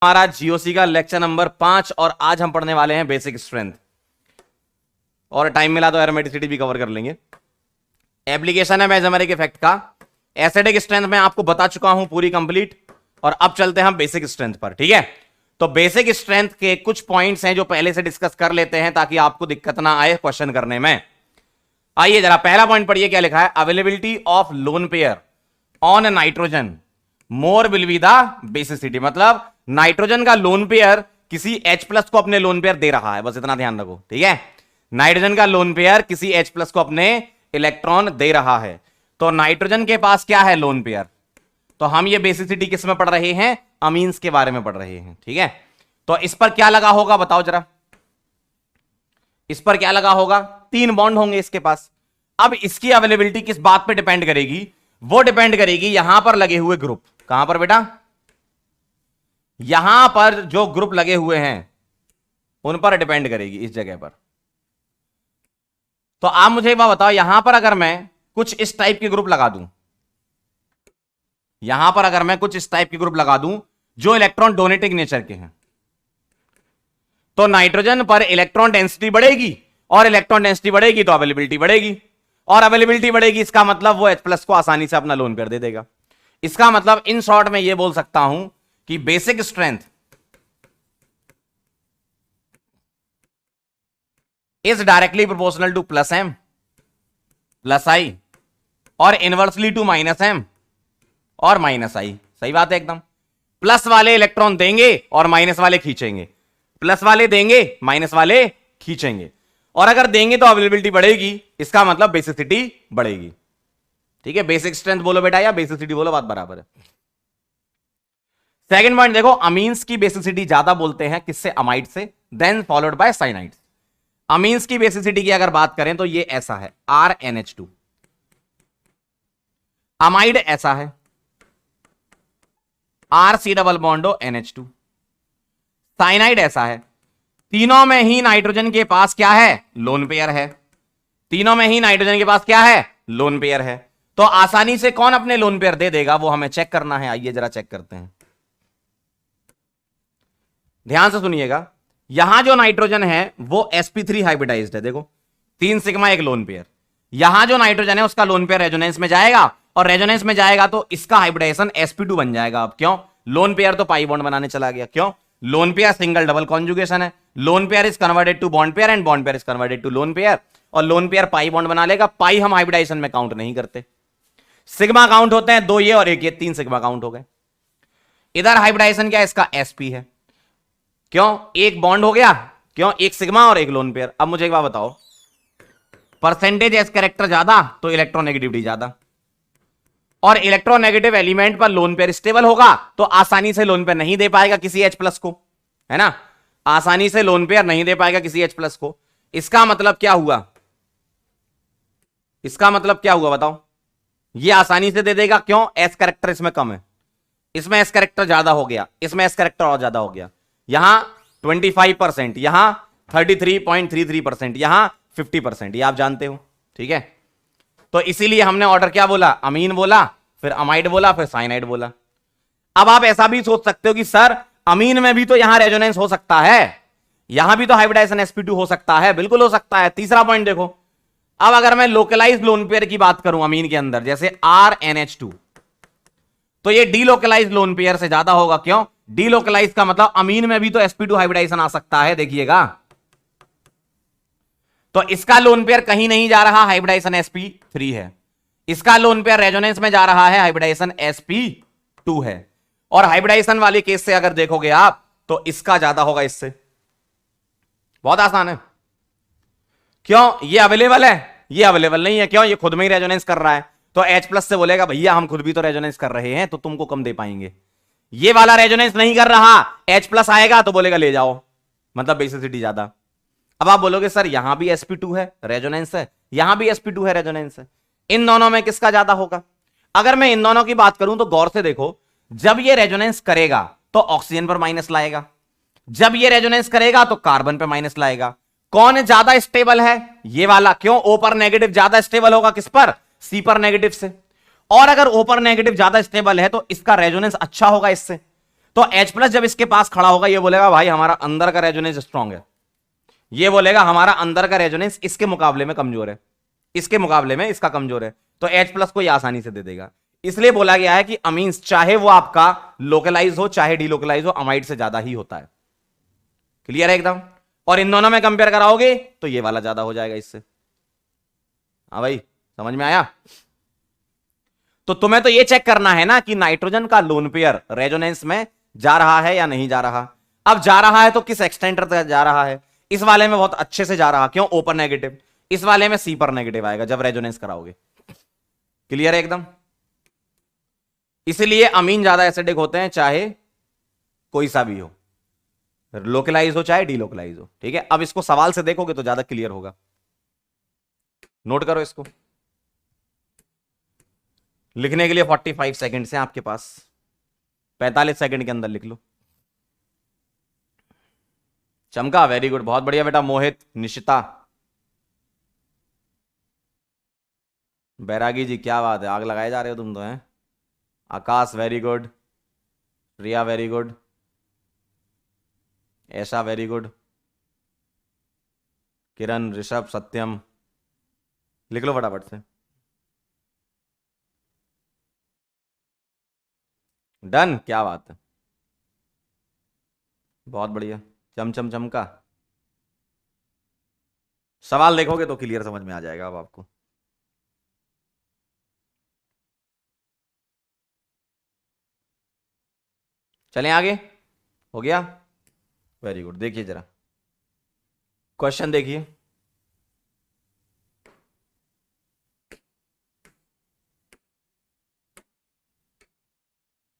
हमारा जीओसी का lecture number 5 और आज हम पढ़ने वाले हैं बेसिक स्ट्रेंथ। और टाइम मिला तो एरोमेटिसिटी भी कवर कर लेंगे। एप्लीकेशन है मेसोमेरिक इफेक्ट का। एसिडिक स्ट्रेंथ में आपको बता चुका हूं पूरी कंप्लीट। और अब चलते हैं हम बेसिक स्ट्रेंथ पर। ठीक है, तो बेसिक स्ट्रेंथ के कुछ पॉइंट्स हैं जो पहले से डिस्कस कर लेते हैं ताकि आपको दिक्कत ना आए क्वेश्चन करने में। आइए जरा पहला पॉइंट पढ़िए, क्या लिखा है। Availability of lone pair on nitrogen more will be the basicity. मतलब नाइट्रोजन का लोन पेयर किसी H प्लस को अपने लोन पेयर दे रहा है, बस इतना ध्यान रखो। ठीक है, नाइट्रोजन का लोन पेयर किसी H प्लस को अपने इलेक्ट्रॉन दे रहा है। तो नाइट्रोजन के पास क्या है, लोन पेयर। तो हम ये बेसिसिटी किस में पढ़ रहे हैं, अमीन्स के बारे में पढ़ रहे हैं। ठीक है, तो इस पर क्या लगा होगा बताओ जरा। इस पर क्या लगा होगा, 3 बॉन्ड होंगे इसके पास। अब इसकी अवेलेबिलिटी किस बात पे डिपेंड करेगी, वो डिपेंड करेगी यहां पर लगे हुए ग्रुप। कहां पर बेटा, यहां पर जो ग्रुप लगे हुए हैं उन पर डिपेंड करेगी, इस जगह पर। तो आप मुझे एक बात बताओ, यहां पर अगर मैं कुछ इस टाइप के ग्रुप लगा दूं, यहां पर अगर मैं कुछ इस टाइप के ग्रुप लगा दूं जो इलेक्ट्रॉन डोनेटिंग नेचर के हैं, तो नाइट्रोजन पर इलेक्ट्रॉन डेंसिटी बढ़ेगी, और इलेक्ट्रॉन डेंसिटी बढ़ेगी तो अवेलेबिलिटी बढ़ेगी, और अवेलेबिलिटी बढ़ेगी इसका मतलब वो H प्लस को आसानी से अपना लोन पेयर दे देगा। इसका मतलब इन शॉर्ट में ये बोल सकता हूं कि basic strength is directly proportional to plus M plus I और इनवर्सली टू माइनस एम और माइनस आई। सही बात है एकदम। प्लस वाले इलेक्ट्रॉन देंगे और माइनस वाले खींचेंगे, प्लस वाले देंगे माइनस वाले खींचेंगे, और अगर देंगे तो अवेलेबिलिटी बढ़ेगी, इसका मतलब बेसिसिटी बढ़ेगी। ठीक है, बेसिक स्ट्रेंथ बोलो बेटा या बेसिसिटी बोलो, बात बराबर है। सेकंड पॉइंट देखो, अमीन्स की बेसिसिटी ज्यादा बोलते हैं किससे, अमाइड से, then followed by cyanide. Amines की बेसिसिटी की अगर बात करें तो ये ऐसा है RNH2, अमाइड ऐसा है RC डबल बॉन्डो NH2, साइनाइड ऐसा है। तीनों में ही नाइट्रोजन के पास क्या है, लोन पेयर है। तीनों में ही नाइट्रोजन के पास क्या है, लोन पेयर है। तो आसानी से कौन अपने लोन पेयर दे देगा वो हमें चेक करना है। आइए जरा चेक करते हैं, ध्यान से सुनिएगा। यहां जो नाइट्रोजन है वो sp3 हाइब्रिडाइज्ड है। देखो 3 सिग्मा एक लोन पेयर। यहां जो नाइट्रोजन है उसका लोन पेयर रेजोनेंस में जाएगा, और रेजोनेंस में जाएगा तो इसका हाइब्रिडाइजेशन sp2 बन जाएगा। अब क्यों, लोन पेयर तो पाई बॉन्ड बनाने चला गया। क्यों, lone pair single double conjugation है। Lone pair is converted to bond pair and bond pair is converted to lone pair, और लोन पेयर पाई बॉन्ड बना लेगा। पाई हम हाइब्रिडाइजेशन में काउंट नहीं करते। सिग्मा काउंट होते हैं 2 ये और 1 ये, 3 सिग्मा काउंट हो गए। इधर हाइब्रिडाइजेशन क्या है, इसका sp है। क्यों, एक बॉन्ड हो गया, क्यों, एक सिग्मा और एक लोन पेयर। अब मुझे एक बात बताओ, परसेंटेज एस कैरेक्टर ज्यादा तो इलेक्ट्रोनेगेटिविटी ज्यादा, और इलेक्ट्रोनेगेटिव एलिमेंट पर लोन पेयर स्टेबल होगा तो आसानी से लोन पेयर नहीं दे पाएगा किसी H प्लस को, है ना। आसानी से लोन पेयर नहीं दे पाएगा किसी H प्लस को। इसका मतलब क्या हुआ, इसका मतलब क्या हुआ बताओ, ये आसानी से दे देगा। क्यों, एस कैरेक्टर इसमें कम है, इसमें एस कैरेक्टर ज्यादा हो गया, इसमें एस कैरेक्टर और ज्यादा हो गया। यहां 25%, यहां 33.33%, यहां 50%, ये आप जानते हो। ठीक है, तो इसीलिए हमने ऑर्डर क्या बोला, अमीन बोला, फिर अमाइड बोला, फिर साइनाइड बोला। अब आप ऐसा भी सोच सकते हो कि सर अमीन में भी तो यहां रेजोनेंस हो सकता है, यहां भी तो हाइब्रिडाइजेशन sp2 हो सकता है। बिल्कुल हो सकता है। तीसरा पॉइंट देखो, अब अगर मैं लोकलाइज लोन पेयर की बात करूं अमीन के अंदर, जैसे RNH2, तो ये डीलोकलाइज लोन पेयर से ज्यादा होगा। क्यों, डीलोकलाइज का मतलब अमीन में भी तो sp2 हाइब्रिडाइजेशन आ सकता है। देखिएगा, तो इसका लोन पेयर कहीं नहीं जा रहा, हाइब्रिडाइजेशन sp3 है। इसका लोन पेयर रेजोनेंस में जा रहा है, हाइब्रिडाइजेशन sp2 है। और हाइब्रिडाइजेशन वाले केस से अगर देखोगे आप तो इसका ज्यादा होगा इससे। बहुत आसान है। क्यों, ये अवेलेबल है, ये अवेलेबल नहीं है। क्यों, ये खुद में ही रेजोनेंस कर रहा है। तो H प्लस से बोलेगा भैया हम खुद भी तो रेजोनेंस कर रहे हैं तो तुमको कम दे पाएंगे। ये वाला रेजोनेंस नहीं कर रहा, H प्लस आएगा तो बोलेगा ले जाओ, मतलब बेसिसिटी ज्यादा। अब आप बोलोगे सर यहां भी sp2 है, रेजोनेंस है, यहां भी sp2 है, रेजोनेंस है। इन दोनों में किसका ज्यादा होगा। अगर मैं इन दोनों की बात करूं तो गौर से देखो, जब ये रेजोनेंस करेगा तो ऑक्सीजन पर माइनस लाएगा, जब ये रेजोनेंस करेगा तो कार्बन पे माइनस लाएगा। कौन ज्यादा स्टेबल है, ये वाला। क्यों, O पर नेगेटिव ज्यादा स्टेबल होगा किस पर, C पर नेगेटिव से। और अगर O पर नेगेटिव ज्यादा स्टेबल है तो इसका रेजोनेंस अच्छा होगा इससे। तो H+ जब इसके पास खड़ा होगा ये बोलेगा भाई हमारा अंदर का रेजोनेंस स्ट्रांग है, ये बोलेगा हमारा अंदर का रेजोनेंस इसके मुकाबले में कमजोर है, इसके मुकाबले में इसका कमजोर है, तो H+ को ये आसानी से दे देगा। इसलिए बोला गया है कि अमीन्स चाहे वो आपका लोकलाइज हो चाहे डीलोकलाइज हो, अमाइड से ज्यादा ही होता है। क्लियर है एकदम? और इन दोनों में कंपेयर कराओगे तो ये वाला ज्यादा हो जाएगा इससे। हाँ भाई, समझ में आया? तो तुम्हें तो ये चेक करना है ना कि नाइट्रोजन का लोन पेयर रेजोनेंस में जा रहा है या नहीं जा रहा। अब जा रहा है तो किस एक्सटेंट तक जा रहा है? इस वाले में बहुत अच्छे से जा रहा, क्यों? O पर नेगेटिव। इस वाले में C पर नेगेटिव आएगा जब रेजोनेंस कराओगे। क्लियर है एकदम? इसलिए अमीन ज्यादा एसिडिक होते हैं चाहे कोई सा भी हो, लोकलाइज हो चाहे डीलोकलाइज हो। ठीक है, अब इसको सवाल से देखोगे तो ज्यादा क्लियर होगा। नोट करो इसको, लिखने के लिए 45 सेकंड से आपके पास, 45 सेकंड के अंदर लिख लो। चमका, वेरी गुड, बहुत बढ़िया बेटा। मोहित, निशिता, बैरागी जी, क्या बात है, आग लगाए जा रहे हो तुम तो हैं। आकाश, वेरी गुड। रिया, वेरी गुड। ऐशा, वेरी गुड। किरण, ऋषभ, सत्यम, लिख लो फटाफट से। डन, क्या बात है, बहुत बढ़िया। चमचम चमका। सवाल देखोगे तो क्लियर समझ में आ जाएगा अब आपको। चलें आगे, हो गया, वेरी गुड। देखिए जरा क्वेश्चन देखिए।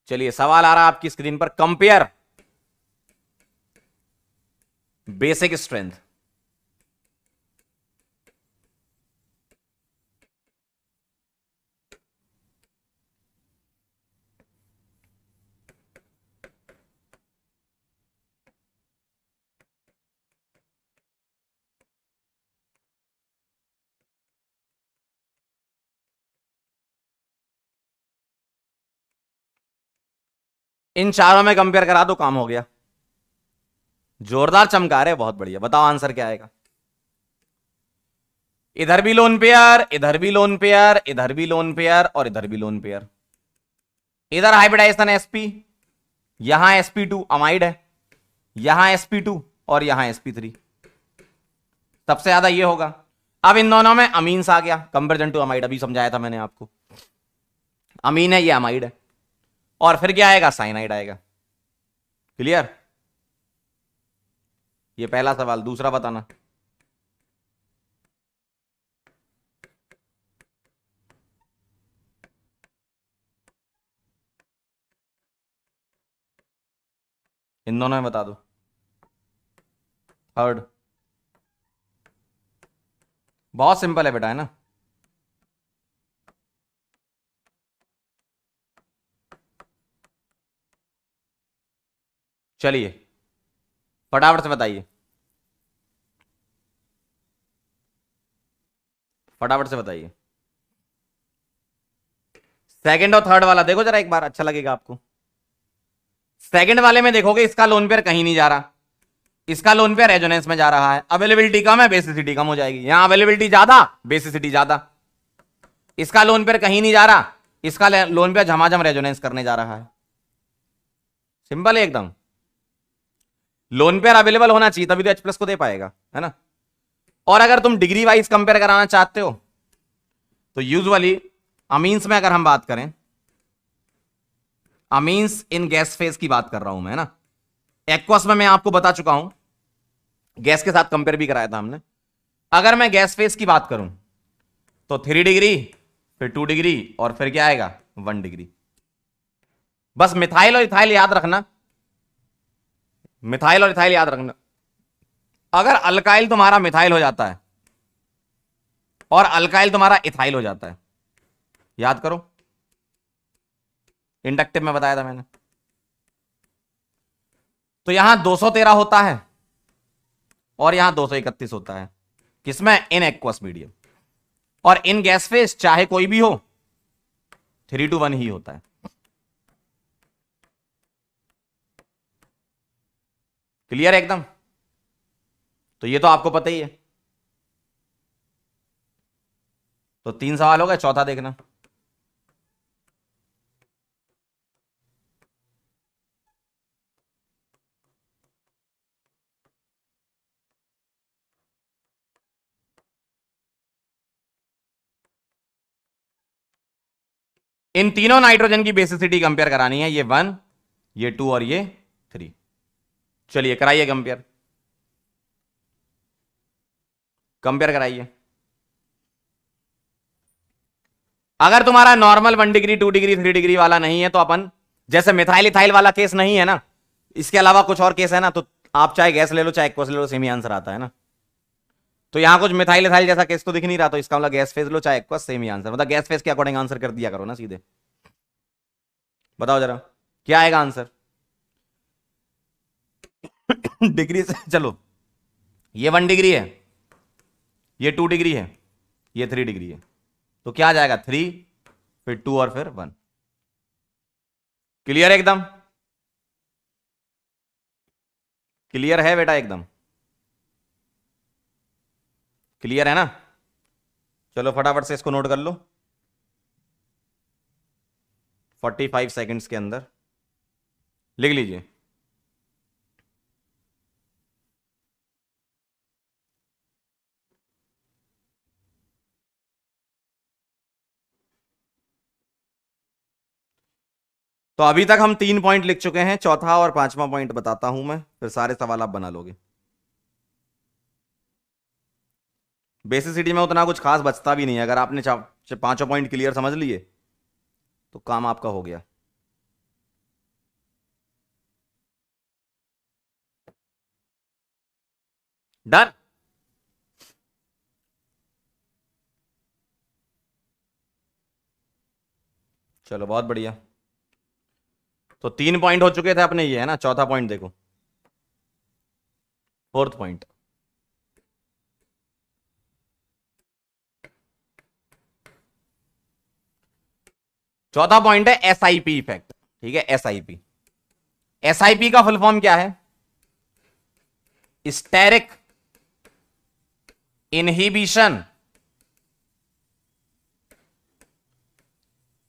चलिए सवाल आ रहा है आपकी स्क्रीन पर, कंपेयर बेसिक स्ट्रेंथ। इन चारों में कंपेयर करा दो, काम हो गया। जोरदार चमका रहे, बहुत बढ़िया। बताओ आंसर क्या आएगा। इधर भी लोन पेयर, इधर भी लोन पेयर, इधर भी लोन पेयर और इधर भी लोन पेयर। इधर हाइब्रिडाइजेशन sp, यहां sp2 अमाइड है, यहां sp2 और यहां sp3, सबसे ज्यादा ये होगा। अब इन दोनों में अमीन्स आ गया, कंपेरिजन टू अमाइड, अभी समझाया था मैंने आपको। अमीन है, ये अमाइड है, और फिर क्या आएगा? साइनाइड आएगा। क्लियर? ये पहला सवाल। दूसरा बताना। इन दोनों में बता दो। थर्ड, बहुत सिंपल है बेटा, है ना? चलिए फटाफट से बताइए, फटाफट से बताइए। सेकंड और थर्ड वाला देखो जरा एक बार, अच्छा लगेगा आपको। सेकंड वाले में देखोगे इसका लोन पेयर कहीं नहीं जा रहा, इसका लोन पेयर रेजोनेंस में जा रहा है। अवेलेबिलिटी कम है, बेसिसिटी कम हो जाएगी। यहां अवेलेबिलिटी ज्यादा, बेसिसिटी ज्यादा। इसका लोन पेयर कहीं नहीं जा रहा, इसका लोन पेयर झमाझम रेजोनेंस करने जा रहा है। सिंपल है एकदम। लोन पेयर अवेलेबल होना चाहिए तभी तो H+ को दे पाएगा, है ना? और अगर तुम डिग्री वाइज कंपेयर कराना चाहते हो तो यूजुअली अमीन्स में अगर हम बात करें, अमीन्स इन गैस फेज की बात कर रहा हूं मैं, है ना? एक्वस में मैं आपको बता चुका हूं, गैस के साथ कंपेयर भी कराया था हमने। अगर मैं गैस फेज की बात करूं तो 3 डिग्री, फिर 2 डिग्री और फिर क्या आएगा? 1 डिग्री। बस मिथाइल और इथाइल याद रखना, मिथाइल और इथाइल याद रखना। अगर अल्काइल तुम्हारा मिथाइल हो जाता है और अल्काइल तुम्हारा इथाइल हो जाता है, याद करो, इंडक्टिव में बताया था मैंने, तो यहां 213 होता है और यहां 231 होता है। किसमें? In aqueous medium. और इन गैस फेज चाहे कोई भी हो 3 to 1 ही होता है। क्लियर है एकदम? तो ये तो आपको पता ही है। तो 3 सवाल हो गए, चौथा देखना। इन तीनों नाइट्रोजन की बेसिसिटी कंपेयर करानी है, ये 1, ये 2 और ये 3। चलिए कराइए कंपेयर, कंपेयर कराइए। अगर तुम्हारा नॉर्मल 1 डिग्री 2 डिग्री 3 डिग्री वाला नहीं है तो अपन, जैसे मिथाइल इथाइल वाला केस नहीं है ना, इसके अलावा कुछ और केस है ना, तो आप चाहे गैस ले लो चाहे एक्वस ले लो, सेम ही आंसर आता है ना। तो यहां कुछ मिथाइल इथाइल जैसा केस तो दिख नहीं रहा, तो इसका मतलब गैस फेज लो चाहे एक्वस, सेम ही आंसर, मतलब गैस फेज के अकॉर्डिंग आंसर कर दिया करो ना सीधे। बताओ जरा क्या आएगा आंसर। डिग्री से चलो, ये 1 डिग्री है, ये 2 डिग्री है, ये 3 डिग्री है, तो क्या आ जाएगा 3, फिर 2 और फिर 1। क्लियर है एकदम? क्लियर है बेटा एकदम? क्लियर है ना? चलो फटाफट से इसको नोट कर लो, 45 सेकंड्स के अंदर लिख लीजिए। तो अभी तक हम 3 पॉइंट लिख चुके हैं, चौथा और 5वां पॉइंट बताता हूं मैं, फिर सारे सवाल आप बना लोगे। बेसिसिटी में उतना कुछ खास बचता भी नहीं है, अगर आपने 5 पॉइंट क्लियर समझ लिए तो काम आपका हो गया। डन। चलो बहुत बढ़िया। तो 3 पॉइंट हो चुके थे अपने, ये है ना, चौथा पॉइंट देखो, 4th पॉइंट। चौथा पॉइंट है एसआईपी इफेक्ट। ठीक है, एसआईपी, एसआईपी का फुल फॉर्म क्या है? Steric inhibition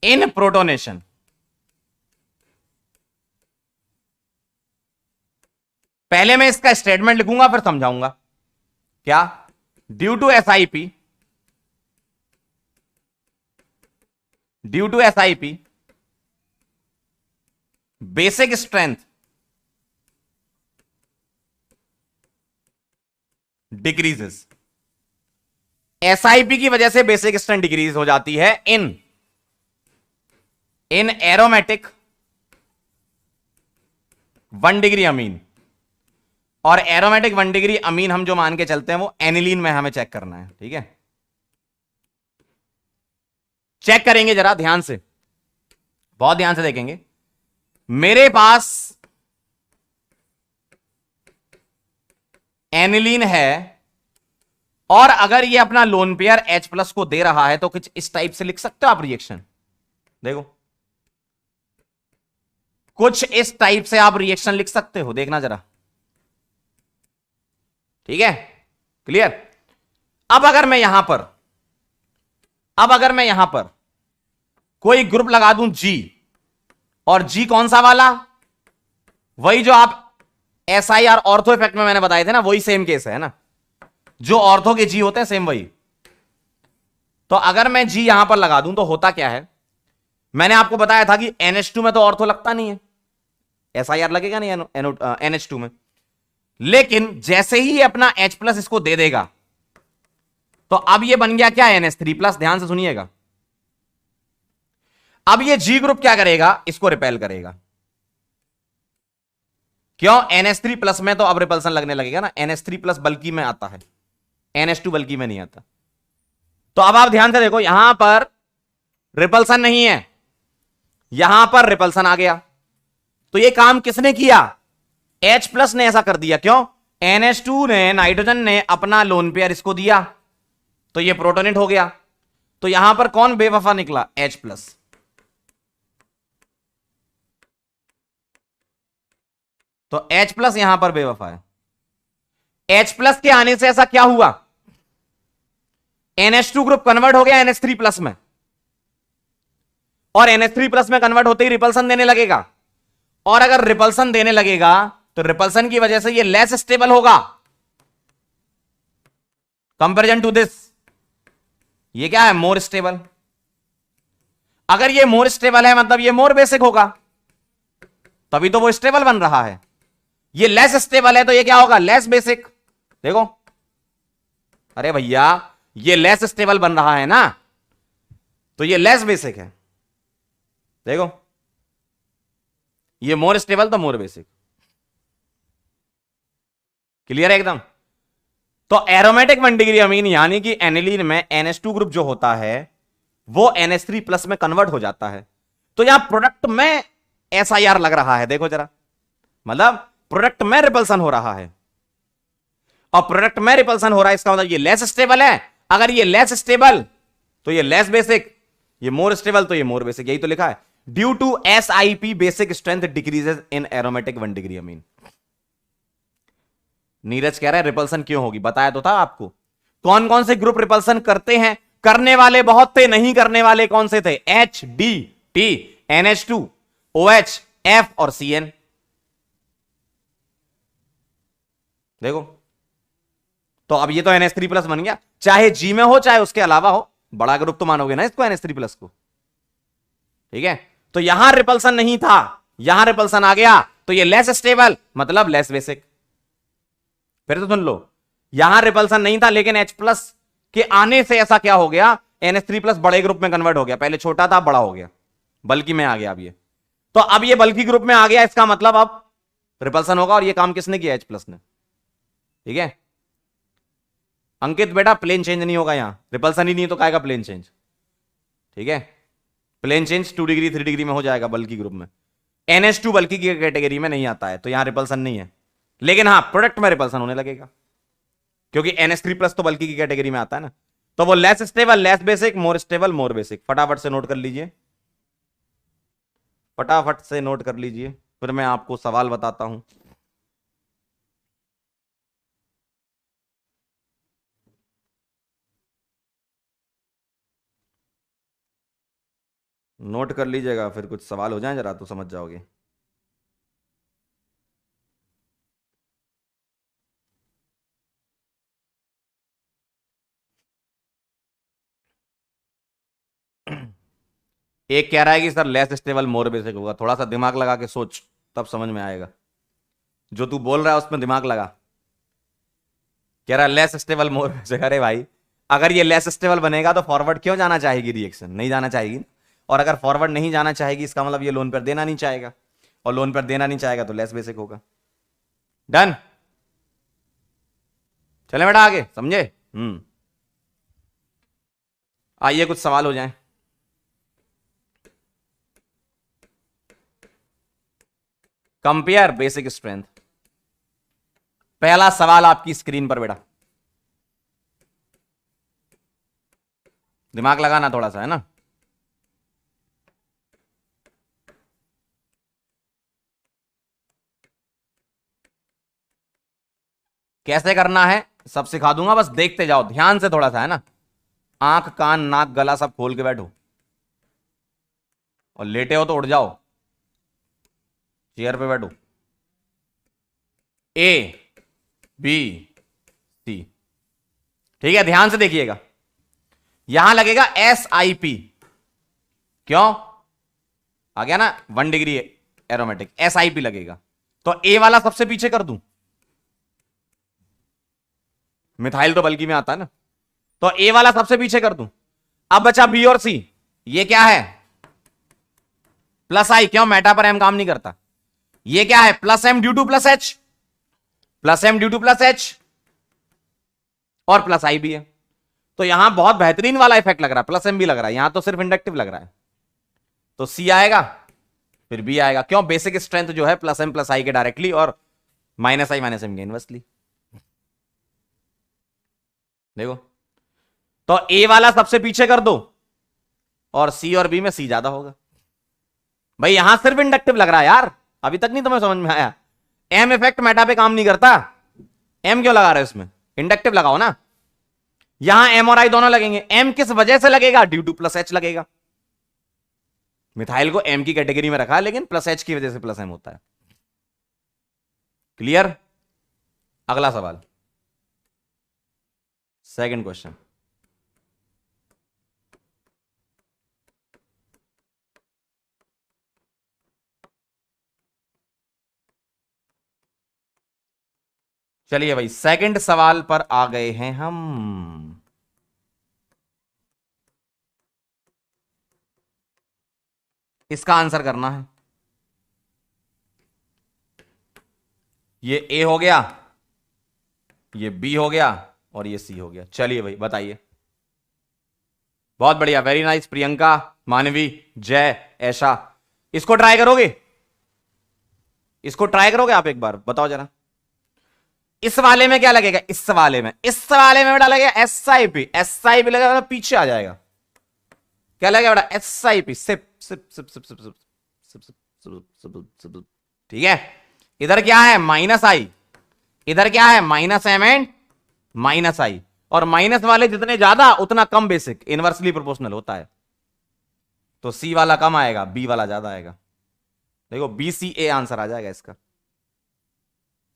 in protonation. पहले मैं इसका स्टेटमेंट लिखूंगा फिर समझाऊंगा। क्या? Due to SIP, due to SIP basic strength decreases. एसआईपी की वजह से बेसिक स्ट्रेंथ डिक्रीज हो जाती है इन एरोमेटिक 1 डिग्री अमीन। और एरोमेटिक 1 डिग्री अमीन हम जो मान के चलते हैं वो एनिलीन में हमें चेक करना है। ठीक है, चेक करेंगे जरा ध्यान से, बहुत ध्यान से देखेंगे। मेरे पास एनिलीन है और अगर ये अपना लोन पेयर H+ को दे रहा है तो कुछ इस टाइप से लिख सकते हो आप रिएक्शन। देखो कुछ इस टाइप से आप रिएक्शन लिख सकते हो, देखना जरा। ठीक है, क्लियर? अब अगर मैं यहां पर कोई ग्रुप लगा दूं G, और G कौन सा वाला? वही जो आप SIR ऑर्थो इफेक्ट में मैंने बताए थे ना, वही सेम केस है ना, जो ऑर्थो के G होते हैं सेम वही। तो अगर मैं G यहां पर लगा दूं तो होता क्या है, मैंने आपको बताया था कि NH2 में तो ऑर्थो लगता नहीं है, SIR लगेगा नहीं NH2 में। लेकिन जैसे ही अपना H+ इसको दे देगा तो अब ये बन गया क्या? NH3+। ध्यान से सुनिएगा, अब ये G ग्रुप क्या करेगा? इसको रिपेल करेगा। क्यों? NH3+ में तो अब रिपल्सन लगने लगेगा ना, NH3+ बल्कि में आता है, NH2 बल्कि में नहीं आता। तो अब आप ध्यान से देखो, यहां पर रिपल्सन नहीं है, यहां पर रिपल्सन आ गया। तो ये काम किसने किया? H+ ने ऐसा कर दिया। क्यों? NH2 ने, नाइट्रोजन ने अपना लोन पेयर इसको दिया तो ये प्रोटोनेट हो गया। तो यहां पर कौन बेवफा निकला? H+। तो H प्लस यहां पर बेवफा है। H प्लस के आने से ऐसा क्या हुआ, NH2 ग्रुप कन्वर्ट हो गया NH3 प्लस में, और NH3 प्लस में कन्वर्ट होते ही रिपल्सन देने लगेगा, और अगर रिपल्सन देने लगेगा तो रिपल्सन की वजह से ये लेस स्टेबल होगा कंपेरिजन टू दिस। ये क्या है, मोर स्टेबल। अगर ये मोर स्टेबल है मतलब ये मोर बेसिक होगा, तभी तो वो स्टेबल बन रहा है। ये लेस स्टेबल है तो ये क्या होगा, लेस बेसिक। देखो, अरे भैया ये लेस स्टेबल बन रहा है ना, तो ये लेस बेसिक है। देखो, ये मोर स्टेबल तो मोर बेसिक। क्लियर है एकदम। तो एरोमेटिक 1 डिग्री अमीन यानी कि एनिलीन में NH2 ग्रुप जो होता है वो NH3 प्लस में कन्वर्ट हो जाता है। तो यहां प्रोडक्ट में SIR लग रहा है, देखो जरा, मतलब प्रोडक्ट में रिपल्सन हो रहा है, और प्रोडक्ट में रिपल्सन हो रहा है इसका मतलब ये लेस स्टेबल है। अगर ये लेस स्टेबल तो ये लेस बेसिक, ये मोर स्टेबल तो ये मोर बेसिक। यही तो लिखा है, due to SIP basic strength decreases in aromatic 1 degree amine. Neeraj कह रहा है रिपल्सन क्यों होगी, बताया तो था आपको। कौन कौन से ग्रुप रिपल्सन करते हैं, करने वाले बहुत थे, नहीं करने वाले कौन से थे, H, D, T, NH2, OH, F और CN। देखो, तो अब ये तो NH3 प्लस बन गया, चाहे G में हो चाहे उसके अलावा हो, बड़ा ग्रुप तो मानोगे ना इसको, NH3 प्लस को। ठीक है, तो यहां रिपल्सन नहीं था, यहां रिपल्सन आ गया, तो ये लेस स्टेबल मतलब लेस बेसिक। फिर तो सुन लो, यहां रिपल्सन नहीं था लेकिन H प्लस के आने से ऐसा क्या हो गया, NH3 प्लस बड़े ग्रुप में कन्वर्ट हो गया। पहले छोटा था, बड़ा हो गया, बल्कि में आ गया अब ये। तो अब ये बल्कि ग्रुप में आ गया, इसका मतलब अब रिपल्सन होगा, और ये काम किसने किया, H प्लस ने। ठीक है अंकित बेटा, प्लेन चेंज नहीं होगा यहां, रिपल्सन ही नहीं तो काहेगा प्लेन चेंज। ठीक है, प्लेन चेंज 2 डिग्री 3 डिग्री में हो जाएगा बल्कि ग्रुप में। NH2 बल्कि की कैटेगरी में नहीं आता है, तो यहां रिपल्सन नहीं है, लेकिन हां प्रोडक्ट में रिपल्सन होने लगेगा, क्योंकि NH3 प्लस तो बल्कि की कैटेगरी में आता है ना। तो वो less stable less basic, more stable मोर बेसिक। फटाफट से नोट कर लीजिए, फटाफट से नोट कर लीजिए, फिर मैं आपको सवाल बताता हूं। नोट कर लीजिएगा, फिर कुछ सवाल हो जाए जरा तो समझ जाओगे। एक कह रहा है कि सर लेस स्टेबल मोर बेसिक होगा, थोड़ा सा दिमाग लगा के सोच, तब समझ में आएगा। जो तू बोल रहा है उसमें दिमाग लगा। कह रहा है लेस स्टेबल मोर बेसिक। अरे भाई, अगर ये लेस स्टेबल बनेगा तो फॉरवर्ड क्यों जाना चाहेगी रिएक्शन, नहीं जाना चाहेगी। और अगर फॉरवर्ड नहीं जाना चाहेगी इसका मतलब ये लोन पर देना नहीं चाहेगा, और लोन पर देना नहीं चाहेगा तो लेस बेसिक होगा। डन, चले बेटा आगे, समझे। आइए कुछ सवाल हो जाए। Compare basic strength. पहला सवाल आपकी स्क्रीन पर बेटा, दिमाग लगाना थोड़ा सा, है ना। कैसे करना है सब सिखा दूंगा, बस देखते जाओ ध्यान से थोड़ा सा, है ना। आंख कान नाक गला सब खोल के बैठो, और लेटे हो तो उठ जाओ, चेयर पे बैठो। A B C, ठीक है, ध्यान से देखिएगा। यहां लगेगा SIP, क्यों आ गया ना 1 डिग्री एरोमेटिक, SIP लगेगा। तो A वाला सबसे पीछे कर दूं, मिथाइल तो बल्कि में आता है ना, तो A वाला सबसे पीछे कर दूं। अब बचा B और C, ये क्या है प्लस I, क्यों मेटा पर M काम नहीं करता। ये क्या है plus M due two plus H, plus M due two plus H, और प्लस I भी है। तो यहां बहुत बेहतरीन वाला इफेक्ट लग रहा है, प्लस M भी लग रहा है, यहां तो सिर्फ इंडक्टिव लग रहा है। तो C आएगा फिर B आएगा, क्यों बेसिक स्ट्रेंथ जो है प्लस M प्लस I के डायरेक्टली, और माइनस I माइनस M के इनवर्सली। देखो, तो A वाला सबसे पीछे कर दो, और C और B में C ज्यादा होगा। भाई यहां सिर्फ इंडक्टिव लग रहा है यार, अभी तक नहीं तुम्हें समझ में आया। एम इफेक्ट मेटा पे काम नहीं करता। एम क्यों लगा रहे हो इसमें? इंडक्टिव लगाओ ना। यहां एम और आई दोनों लगेंगे। एम किस वजह से लगेगा? ड्यू टू प्लस एच लगेगा। मिथाइल को एम की कैटेगरी में रखा है, लेकिन प्लस एच की वजह से प्लस एम होता है। क्लियर? अगला सवाल, सेकंड क्वेश्चन। चलिए भाई, सेकंड सवाल पर आ गए हैं हम। इसका आंसर करना है। ये ए हो गया, ये बी हो गया और ये सी हो गया। चलिए भाई बताइए। बहुत बढ़िया, वेरी नाइस। प्रियंका, मानवी, जय, ऐशा, इसको ट्राई करोगे? इसको ट्राई करोगे आप एक बार? बताओ जरा। इस वाले में क्या लगेगा? इस वाले में बेटा लगेगा S I P. S I P लगेगा, पीछे आ जाएगा। क्या लगेगा बेटा? S I P. SIP SIP SIP SIP SIP SIP SIP SIP SIP. ठीक है। इधर क्या है? Minus I. इधर क्या है? Minus M and minus I. और माइनस वाले जितने ज्यादा उतना कम बेसिक, इनवर्सली प्रोपोर्शनल होता है। तो सी वाला कम आएगा, बी वाला ज्यादा आएगा। देखो बी सी ए आंसर आ जाएगा इसका।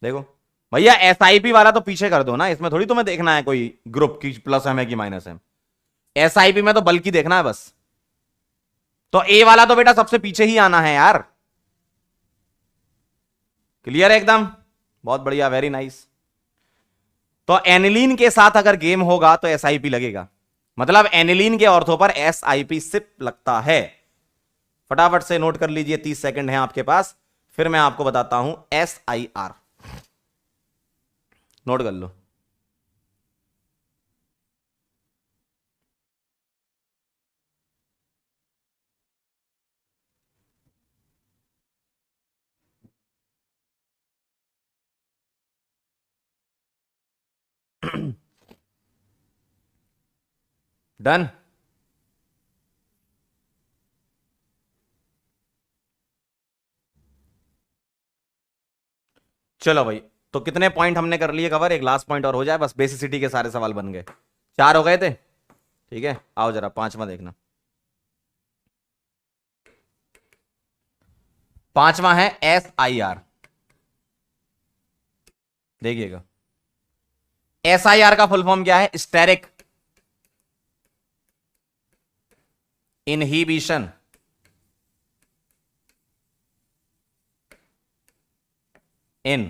देखो भैया, एसआईपी वाला तो पीछे कर दो ना, इसमें थोड़ी तुम्हें देखना है कोई ग्रुप की प्लस एम है कि माइनस एम। एसआईपी में तो बल्कि देखना है बस। तो ए वाला तो बेटा सबसे पीछे ही आना है यार। क्लियर है एकदम? बहुत बढ़िया, वेरी नाइस। तो एनिलीन के साथ अगर गेम होगा तो एसआईपी लगेगा, मतलब एनिलीन के ऑर्थो पर एसआईपी सिप लगता है। फटाफट से नोट कर लीजिए, 30 सेकंड है आपके पास, फिर मैं आपको बताता हूं SIR। नोट कर लो। डन। चलो भाई, तो कितने पॉइंट हमने कर लिए कवर? एक लास्ट पॉइंट और हो जाए बस, बेसिसिटी के सारे सवाल बन गए। 4 हो गए थे। ठीक है, आओ जरा पांचवा देखना। पांचवा है SIR। देखिएगा, SIR का फुल फॉर्म क्या है? Steric inhibition in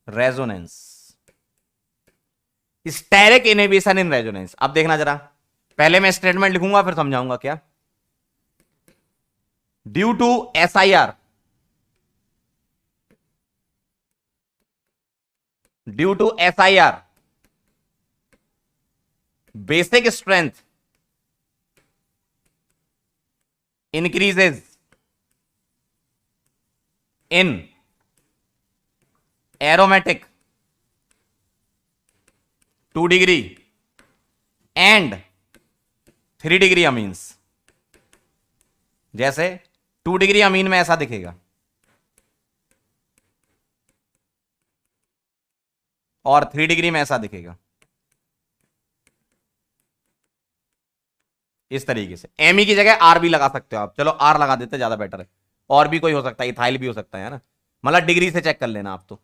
resonance. Steric inhibition in resonance. अब देखना जरा, पहले मैं स्टेटमेंट लिखूंगा फिर समझाऊंगा क्या। Due to SIR, due to SIR basic strength increases in aromatic 2 degree and 3 degree amines। जैसे 2 डिग्री अमीन में ऐसा दिखेगा और 3 डिग्री में ऐसा दिखेगा, इस तरीके से। एमई की जगह आर भी लगा सकते हो आप। चलो आर लगा देते, ज्यादा बेटर है। और भी कोई हो सकता है, इथाइल भी हो सकता है ना, मतलब डिग्री से चेक कर लेना आप। तो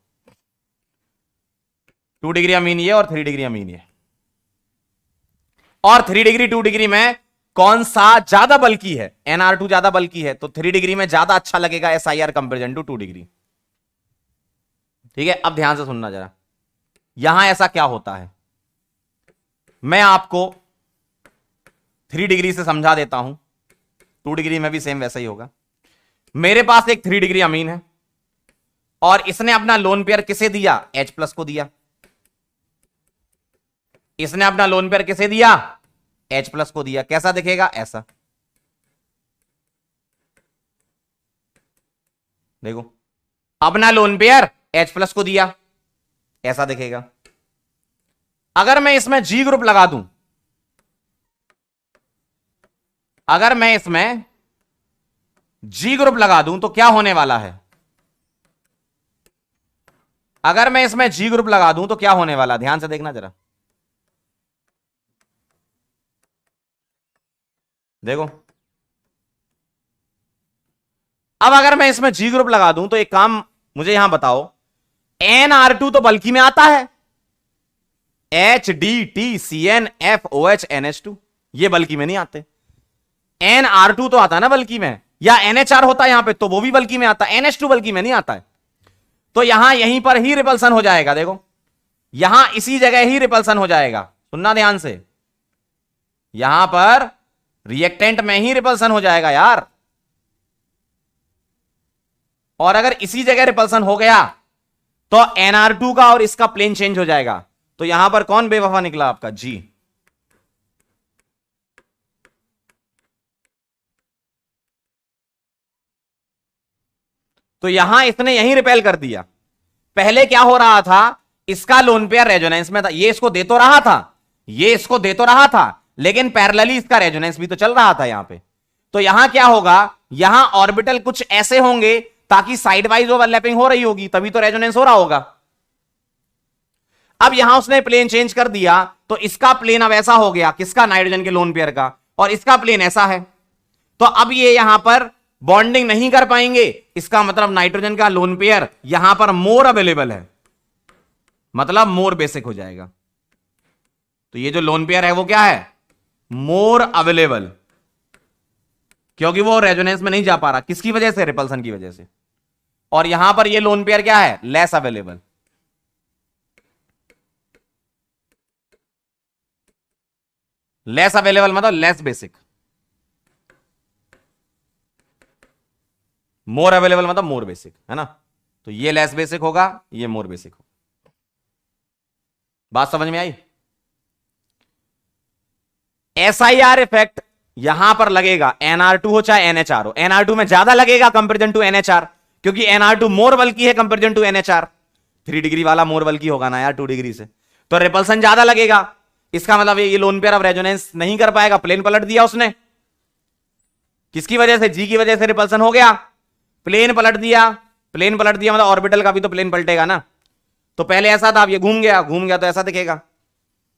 2 डिग्री अमीन ये और 3 डिग्री अमीन ये। और 3 डिग्री 2 डिग्री में कौन सा ज्यादा बल्कि है? NR2 ज्यादा बल्कि है, तो 3 डिग्री में ज्यादा अच्छा लगेगा SIR कंपेरिजन टू 2 डिग्री। ठीक है, अब ध्यान से सुनना जरा, यहां ऐसा क्या होता है मैं आपको 3 डिग्री से समझा देता हूं। 2 डिग्री में भी सेम वैसा ही होगा। मेरे पास एक 3 डिग्री अमीन है और इसने अपना लोन पेयर किसे दिया? H+ को दिया। इसने अपना लोन पेयर किसे दिया? H+ को दिया। कैसा दिखेगा? ऐसा। देखो, अपना लोन पेयर H+ को दिया, ऐसा दिखेगा। अगर मैं इसमें G ग्रुप लगा दूं, अगर मैं इसमें G ग्रुप लगा दूं तो क्या होने वाला है? अगर मैं इसमें जी ग्रुप लगा दूं तो क्या होने वाला, ध्यान से देखना जरा, देखो। अब अगर मैं इसमें जी ग्रुप लगा दूं तो एक काम मुझे यहां बताओ, NR2 तो बल्कि में आता है, HDTCNFOH NH2, ये बल्कि में नहीं आते। NR2 तो आता है ना बल्कि में, या NHR होता है यहां पे तो वो भी बल्कि में आता है, NH2 बल्कि में नहीं आता है। तो यहां यहीं पर ही रिपल्सन हो जाएगा, देखो यहां इसी जगह ही रिपल्सन हो जाएगा, सुनना ध्यान से, यहां पर रिएक्टेंट में ही रिपल्सन हो जाएगा यार। और अगर इसी जगह रिपल्सन हो गया तो NR2 का और इसका प्लेन चेंज हो जाएगा। तो यहां पर कौन बेवफा निकला आपका, जी। तो यहां इसने यहीं रिपेल कर दिया। पहले क्या हो रहा था, इसका लोन पेयर रेजोनेंस में था, ये इसको दे तो रहा था, ये इसको दे तो रहा था, लेकिन पैरेलली इसका रेजोनेंस भी तो चल रहा था यहां पे। तो यहां क्या होगा, यहां ऑर्बिटल कुछ ऐसे होंगे ताकि साइड वाइज ओवरलैपिंग हो रही होगी, तभी तो रेजोनेंस हो रहा होगा। अब यहां उसने प्लेन चेंज कर दिया तो इसका प्लेन अब ऐसा हो गया, किसका, नाइट्रोजन के लोन पेयर का, और इसका प्लेन ऐसा है। तो अब ये यहां पर बॉन्डिंग नहीं कर पाएंगे, इसका मतलब नाइट्रोजन का लोन पेयर यहां पर मोर अवेलेबल है, मतलब मोर बेसिक हो जाएगा। तो ये जो लोन पेयर है वो क्या है, मोर अवेलेबल, क्योंकि वो रेजोनेंस में नहीं जा पा रहा, किसकी वजह से, रिपल्सन की वजह से। और यहां पर ये लोन पेयर क्या है, लेस अवेलेबल। लेस अवेलेबल मतलब लेस बेसिक, मोर अवेलेबल मतलब मोर बेसिक, है ना। तो ये लेस बेसिक होगा, ये मोर बेसिक होगा। बात समझ में आई। SIR इफेक्ट यहां पर लगेगा, NR2 हो चाहे NHR हो, NR2 में ज्यादा लगेगा कंपेरिजन टू NHR, क्योंकि NR2 मोर बल्कि है कंपेरिजन टू NHR। 3 डिग्री वाला मोर बल्कि होगा ना यार 2 डिग्री से, तो रिपल्सन ज्यादा लगेगा। इसका मतलब ये लोन पेयर अब रेजोनेंस नहीं कर पाएगा, प्लेन पलट दिया उसने, किसकी वजह से, जी की वजह से रिपल्सन हो गया, प्लेन पलट दिया। प्लेन पलट दिया मतलब ऑर्बिटल का भी तो प्लेन पलटेगा ना। तो पहले ऐसा था, अब ये घूम गया, घूम गया तो ऐसा दिखेगा,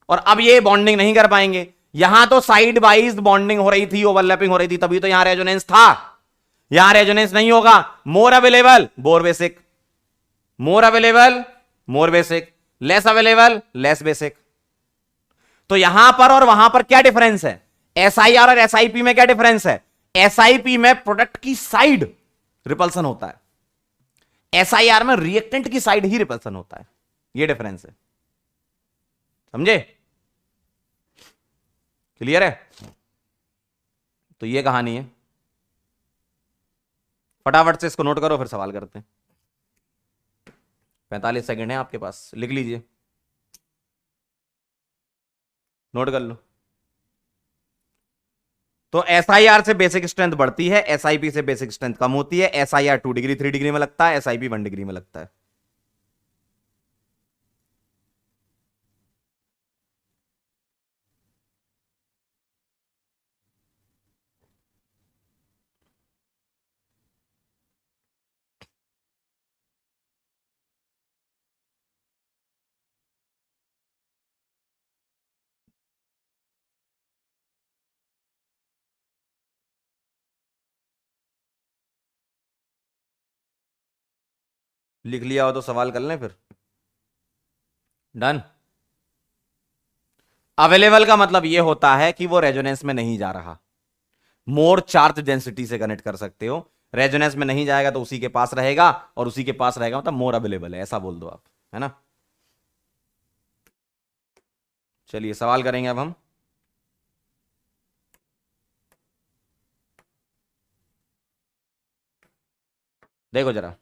और अब ये बॉन्डिंग नहीं कर पाएंगे। यहां तो साइड वाइज बॉन्डिंग हो रही थी, ओवरलैपिंग हो रही थी, तभी तो यहां रेजोनेंस था। यहां रेजोनेंस नहीं होगा, मोर अवेलेबल बोर बेसिक, मोर अवेलेबल मोर basic, less available less basic. तो यहां पर और वहां पर क्या डिफरेंस है, SIR और SIP में क्या डिफरेंस है, SIP में प्रोडक्ट की साइड रिपल्सन होता है, SIR में रिएक्टेंट की साइड ही रिपल्सन होता है, ये डिफरेंस है, समझे, क्लियर है। तो ये कहानी है, फटाफट से इसको नोट करो फिर सवाल करते हैं। 45 सेकंड है आपके पास, लिख लीजिए, नोट कर लो। तो SIR से बेसिक स्ट्रेंथ बढ़ती है, SIP से बेसिक स्ट्रेंथ कम होती है। SIR 2 डिग्री 3 डिग्री में लगता है, SIP 1 डिग्री में लगता है। लिख लिया हो तो सवाल कर लें फिर, डन। अवेलेबल का मतलब यह होता है कि वो रेजोनेंस में नहीं जा रहा, मोर चार्ज डेंसिटी से कनेक्ट कर सकते हो, रेजोनेंस में नहीं जाएगा तो उसी के पास रहेगा, और उसी के पास रहेगा मतलब मोर अवेलेबल है, ऐसा बोल दो आप, है ना। चलिए सवाल करेंगे अब हम। देखो जरा,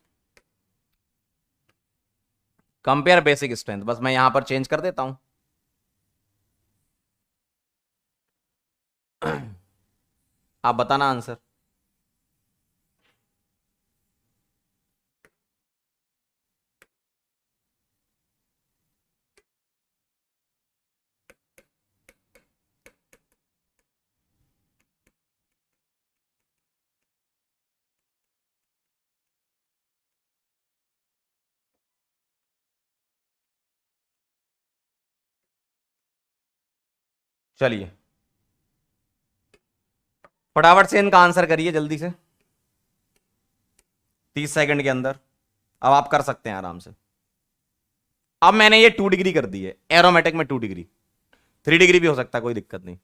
कंपेयर बेसिक स्ट्रेंथ, बस मैं यहां पर चेंज कर देता हूं। आप बताना आंसर। चलिए फटाफट से इनका आंसर करिए जल्दी से, 30 सेकंड के अंदर। अब आप कर सकते हैं आराम से। अब मैंने ये 2 डिग्री कर दी है, एरोमेटिक में 2 डिग्री, 3 डिग्री भी हो सकता है, कोई दिक्कत नहीं।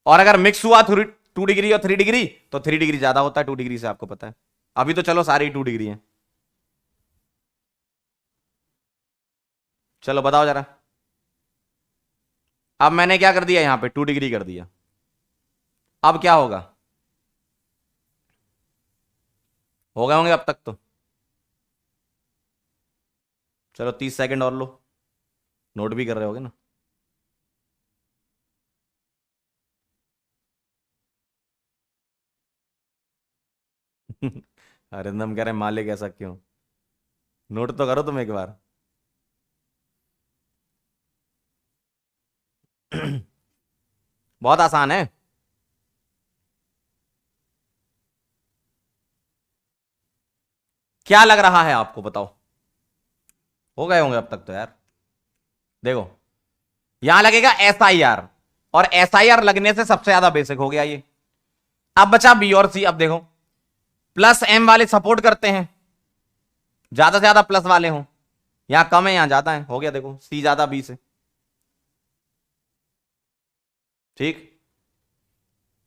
और अगर मिक्स हुआ 2 डिग्री और 3 डिग्री तो 3 डिग्री ज्यादा होता है 2 डिग्री से, आपको पता है। अभी तो चलो सारी 2 डिग्री हैं। चलो बताओ जरा। अब मैंने क्या कर दिया, यहां पे 2 डिग्री कर दिया। अब क्या होगा, हो गए होंगे अब तक तो। चलो 30 सेकंड और लो, नोट भी कर रहे होगे ना। अरिंदम कह रहे मालिक ऐसा क्यों, नोट तो करो तुम एक बार। बहुत आसान है। क्या लग रहा है आपको, बताओ। हो गए होंगे अब तक तो यार। देखो यहां लगेगा SIR, और SIR लगने से सबसे ज्यादा बेसिक हो गया ये। अब बचा B और C। अब देखो प्लस M वाले सपोर्ट करते हैं, ज्यादा से ज्यादा प्लस वाले हों। यहां कम है, यहां ज्यादा है, हो गया। देखो C ज्यादा B से, ठीक।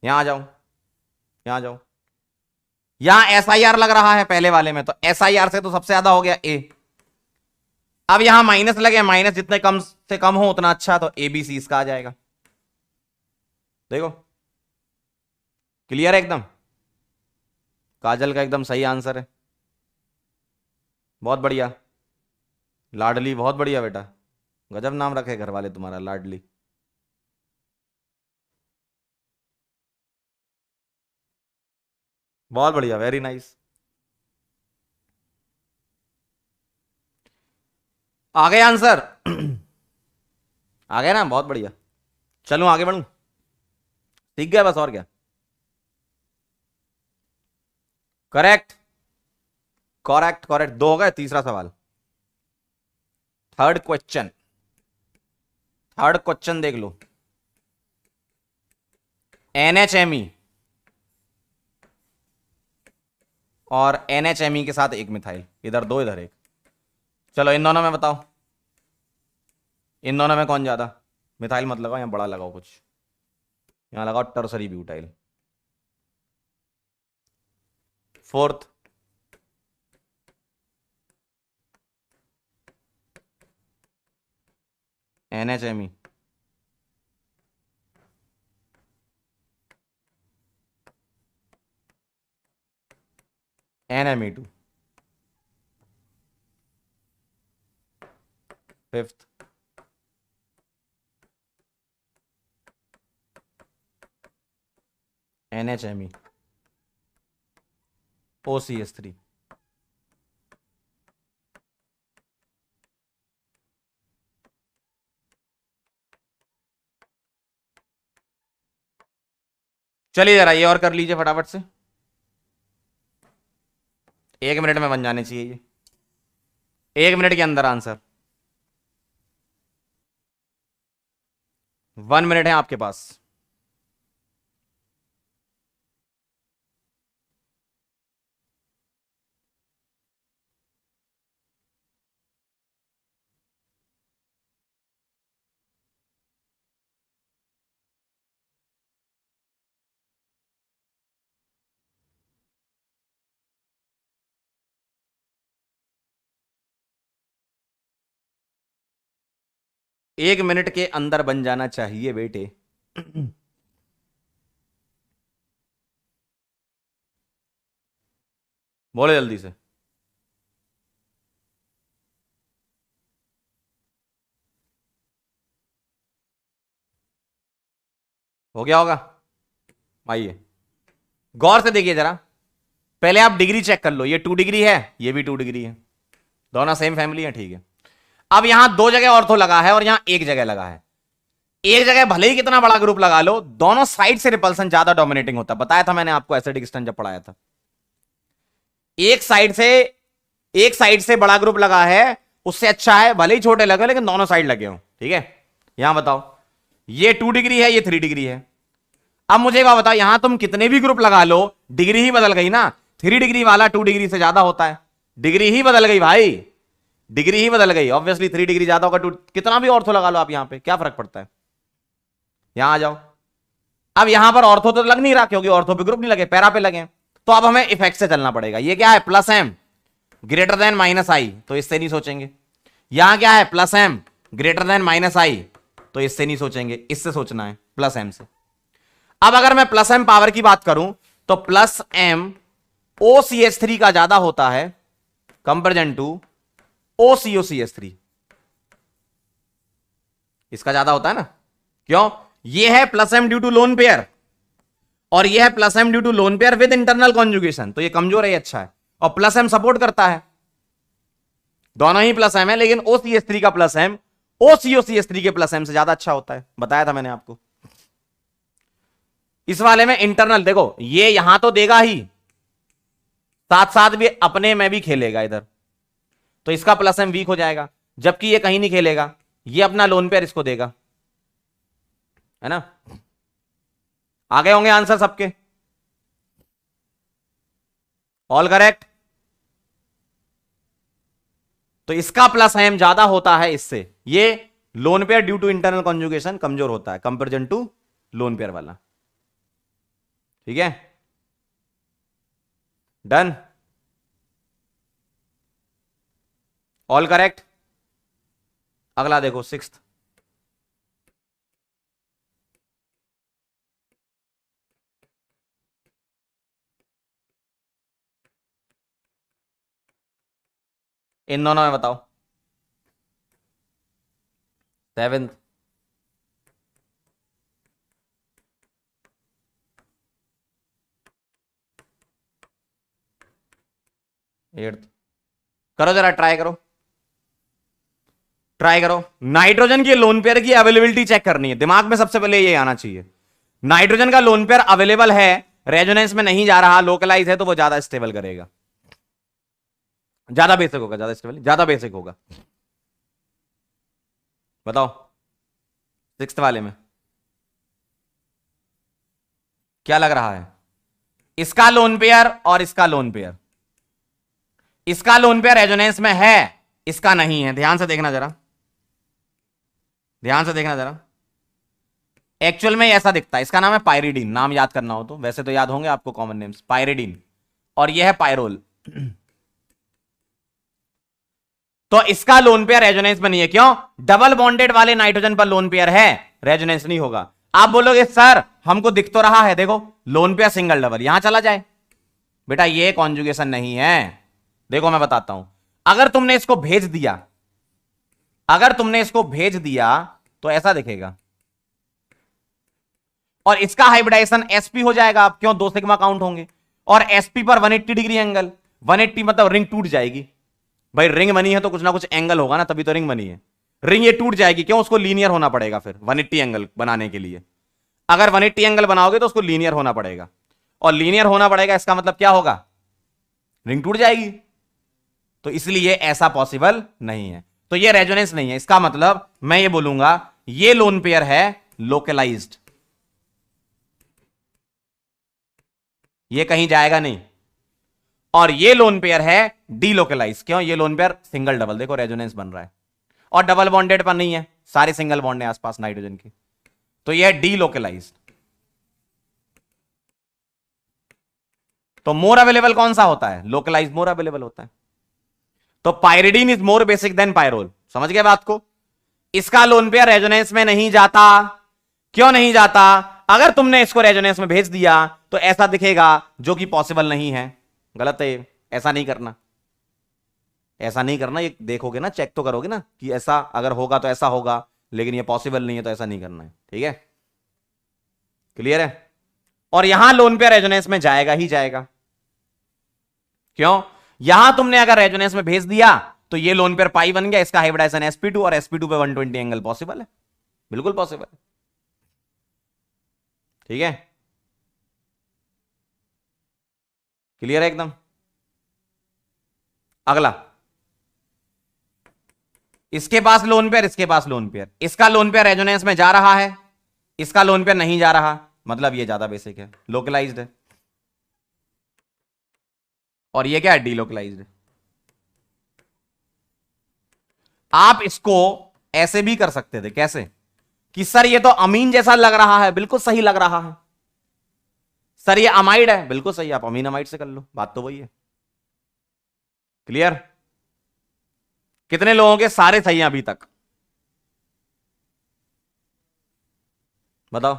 यहां आ जाओ, यहां आ जाओ। यहां SIR लग रहा है पहले वाले में, तो SIR से तो सबसे ज्यादा हो गया A। अब यहां माइनस लगे, माइनस जितने कम से कम हो उतना अच्छा, तो ABC इसका आ जाएगा। देखो क्लियर है एकदम। काजल का एकदम सही आंसर है, बहुत बढ़िया। लाडली, बहुत बढ़िया बेटा, गजब नाम रखे घर वाले तुम्हारा, लाडली। बहुत बढ़िया, वेरी नाइस। आ गए आंसर। आ गए ना, बहुत बढ़िया। चलूं आगे बढ़ूं, सीख गया बस, और क्या। करेक्ट करेक्ट करेक्ट, 2 हो गए। तीसरा सवाल, थर्ड क्वेश्चन। थर्ड क्वेश्चन देख लो। NHME और NHME के साथ एक मिथाइल, इधर 2 इधर 1। चलो इन दोनों में बताओ, इन दोनों में कौन ज्यादा। मिथाइल मत लगाओ, यहां बड़ा लगाओ कुछ, यहां लगाओ tertiary butyl. Fourth, NHME। NME2। Fifth, NHME OCS3। चलिए जरा ये और कर लीजिए फटाफट से, 1 मिनट में बन जाने चाहिए ये, 1 मिनट के अंदर आंसर। 1 मिनट है आपके पास। एक मिनट के अंदर बन जाना चाहिए बेटे। बोले जल्दी से। हो गया होगा। आइए गौर से देखिए जरा, पहले आप डिग्री चेक कर लो। ये 2 डिग्री है, ये भी 2 डिग्री है, दोनों सेम फैमिली है, ठीक है। अब यहां 2 जगह ऑर्थो लगा है और यहां 1 जगह लगा है। एक जगह भले ही कितना बड़ा ग्रुप लगा लो, दोनों साइड से रिपल्सन ज्यादा डोमिनेटिंग होता है। बताया था मैंने आपको एसिडिक स्टन जब पढ़ाया था। एक साइड से, एक साइड से बड़ा ग्रुप लगा है, उससे अच्छा है भले ही छोटे लगे लेकिन दोनों साइड लगे हो, ठीक है। यहां बताओ ये 2 डिग्री है, ये 3 डिग्री है। अब मुझे एक बात बताओ, यहां तुम कितने भी ग्रुप लगा लो, डिग्री ही बदल गई ना। 3 डिग्री वाला 2 डिग्री से ज्यादा होता है, डिग्री ही बदल गई भाई, डिग्री ही बदल गई। ऑब्वियसली 3 डिग्री ज्यादा होगा, 2 कितना भी ऑर्थो लगा लो आप, यहां पे क्या फर्क पड़ता है। यहां आ जाओ, अब यहां पर ऑर्थो तो लग नहीं रहा क्योंकि ऑर्थो पे ग्रुप नहीं लगे, पैरा पे लगे। तो अब हमें इफेक्ट से चलना पड़ेगा। ये क्या है, plus M greater than minus I, तो इससे नहीं सोचेंगे। यहां क्या है, plus M greater than minus I, तो इससे नहीं सोचेंगे, इससे सोचना है, प्लस एम से। अब अगर मैं प्लस एम पावर की बात करूं तो प्लस एम OCH3 का ज्यादा होता है कंपेरिजन टू OCOCH3, इसका ज्यादा होता है ना। क्यों, ये है plus M due to lone pair और ये है plus M due to lone pair with internal conjugation, तो ये कमजोर है, ये अच्छा है। और प्लस एम सपोर्ट करता है, दोनों ही प्लस एम है, लेकिन OCH3 का प्लस एम OCOCH3 के प्लस एम से ज्यादा अच्छा होता है, बताया था मैंने आपको। इस वाले में इंटरनल देखो, ये यहां तो देगा ही, साथ साथ भी अपने में भी खेलेगा इधर, तो इसका प्लस एम वीक हो जाएगा, जबकि ये कहीं नहीं खेलेगा, ये अपना लोन पेयर इसको देगा, है ना। आगे होंगे आंसर सबके, ऑल करेक्ट। तो इसका प्लस एम ज्यादा होता है इससे, ये lone pair due to internal conjugation कमजोर होता है कंपेरिजन टू लोन पेयर वाला, ठीक है, डन, ऑल करेक्ट। अगला देखो, 6th, इन दोनों में बताओ। 7th, 8th, करो जरा, ट्राई करो, ट्राई करो। नाइट्रोजन की लोन पेयर की अवेलेबिलिटी चेक करनी है, दिमाग में सबसे पहले ये आना चाहिए। नाइट्रोजन का लोन पेयर अवेलेबल है, रेजोनेंस में नहीं जा रहा, लोकलाइज है, तो वो ज्यादा स्टेबल करेगा, ज्यादा बेसिक होगा, ज्यादा स्टेबल, ज्यादा बेसिक होगा। बताओ 6th वाले में क्या लग रहा है, इसका लोन पेयर और इसका लोन पेयर, इसका लोन पेयर रेजोनेंस में है, इसका नहीं है। ध्यान से देखना जरा, ध्यान से देखना जरा, एक्चुअल में ऐसा दिखता है। इसका नाम है पायरिडीन, नाम याद करना हो तो, वैसे तो याद होंगे आपको कॉमन नेम्स, पायरिडीन, और यह है पायरोल। तो इसका लोन पेयर रेजोनेंस में नहीं है, क्यों, डबल बॉन्डेड वाले नाइट्रोजन पर लोन पेयर है, रेजोनेंस नहीं होगा। आप बोलोगे सर हमको दिख तो रहा है, देखो लोन पेयर सिंगल डबल, यहां चला जाए, बेटा ये कॉन्जुगेशन नहीं है। देखो मैं बताता हूं, अगर तुमने इसको भेज दिया, अगर तुमने इसको भेज दिया तो ऐसा दिखेगा, और इसका हाइब्रिडाइजेशन sp हो जाएगा। आप क्यों, 2 सिग्मा काउंट होंगे, और sp पर 180 डिग्री एंगल, 180 मतलब रिंग टूट जाएगी। भाई रिंग बनी है तो कुछ ना कुछ एंगल होगा ना, तभी तो रिंग बनी है। रिंग ये टूट जाएगी, क्यों, उसको लीनियर होना पड़ेगा फिर 180 एंगल बनाने के लिए। अगर 180 एंगल बनाओगे तो उसको लीनियर होना पड़ेगा, और लीनियर होना पड़ेगा, इसका मतलब क्या होगा, रिंग टूट जाएगी। तो इसलिए ऐसा पॉसिबल नहीं है, तो ये रेजोनेंस नहीं है। इसका मतलब मैं ये बोलूंगा ये लोन पेयर है लोकलाइज्ड, ये कहीं जाएगा नहीं, और ये लोन पेयर है डीलोकलाइज। क्यों, ये लोन पेयर सिंगल डबल, देखो रेजोनेंस बन रहा है, और डबल बॉन्डेड पर नहीं है, सारे सिंगल बॉन्ड है आसपास नाइट्रोजन की, तो ये है डीलोकलाइज्ड। तो मोर अवेलेबल कौन सा होता है, लोकलाइज मोर अवेलेबल होता है। तो pyridine is more basic than pyrrole, समझ गए बात को। इसका लोन पेयर रेजोनेंस में नहीं जाता, क्यों नहीं जाता, अगर तुमने इसको रेजोनेंस में भेज दिया तो ऐसा दिखेगा, जो कि पॉसिबल नहीं है, गलत है, ऐसा नहीं करना, ऐसा नहीं करना। ये देखोगे ना, चेक तो करोगे ना कि ऐसा अगर होगा तो ऐसा होगा, लेकिन ये पॉसिबल नहीं है तो ऐसा नहीं करना है, ठीक है, क्लियर है। और यहां लोन पेयर रेजोनेंस में जाएगा ही जाएगा, क्यों, यहां तुमने अगर रेजोनेंस में भेज दिया तो ये लोन पेयर पाई बन गया, इसका हाइब्रिडाइजेशन sp2, और sp2 पे 120 एंगल पॉसिबल है, बिल्कुल पॉसिबल है, ठीक है, क्लियर है एकदम। अगला, इसके पास लोन पेयर, इसके पास लोन पेयर, इसका लोन पेयर रेजोनेंस में जा रहा है, इसका लोन पेयर नहीं जा रहा, मतलब ये ज्यादा बेसिक है, लोकलाइज्ड है। और ये क्या है, डीलोकलाइज्ड है। आप इसको ऐसे भी कर सकते थे, कैसे कि सर ये तो अमीन जैसा लग रहा है, बिल्कुल सही लग रहा है। सर ये अमाइड है, बिल्कुल सही, आप अमीन अमाइड से कर लो, बात तो वही है। क्लियर? कितने लोगों के सारे सही हैं अभी तक, बताओ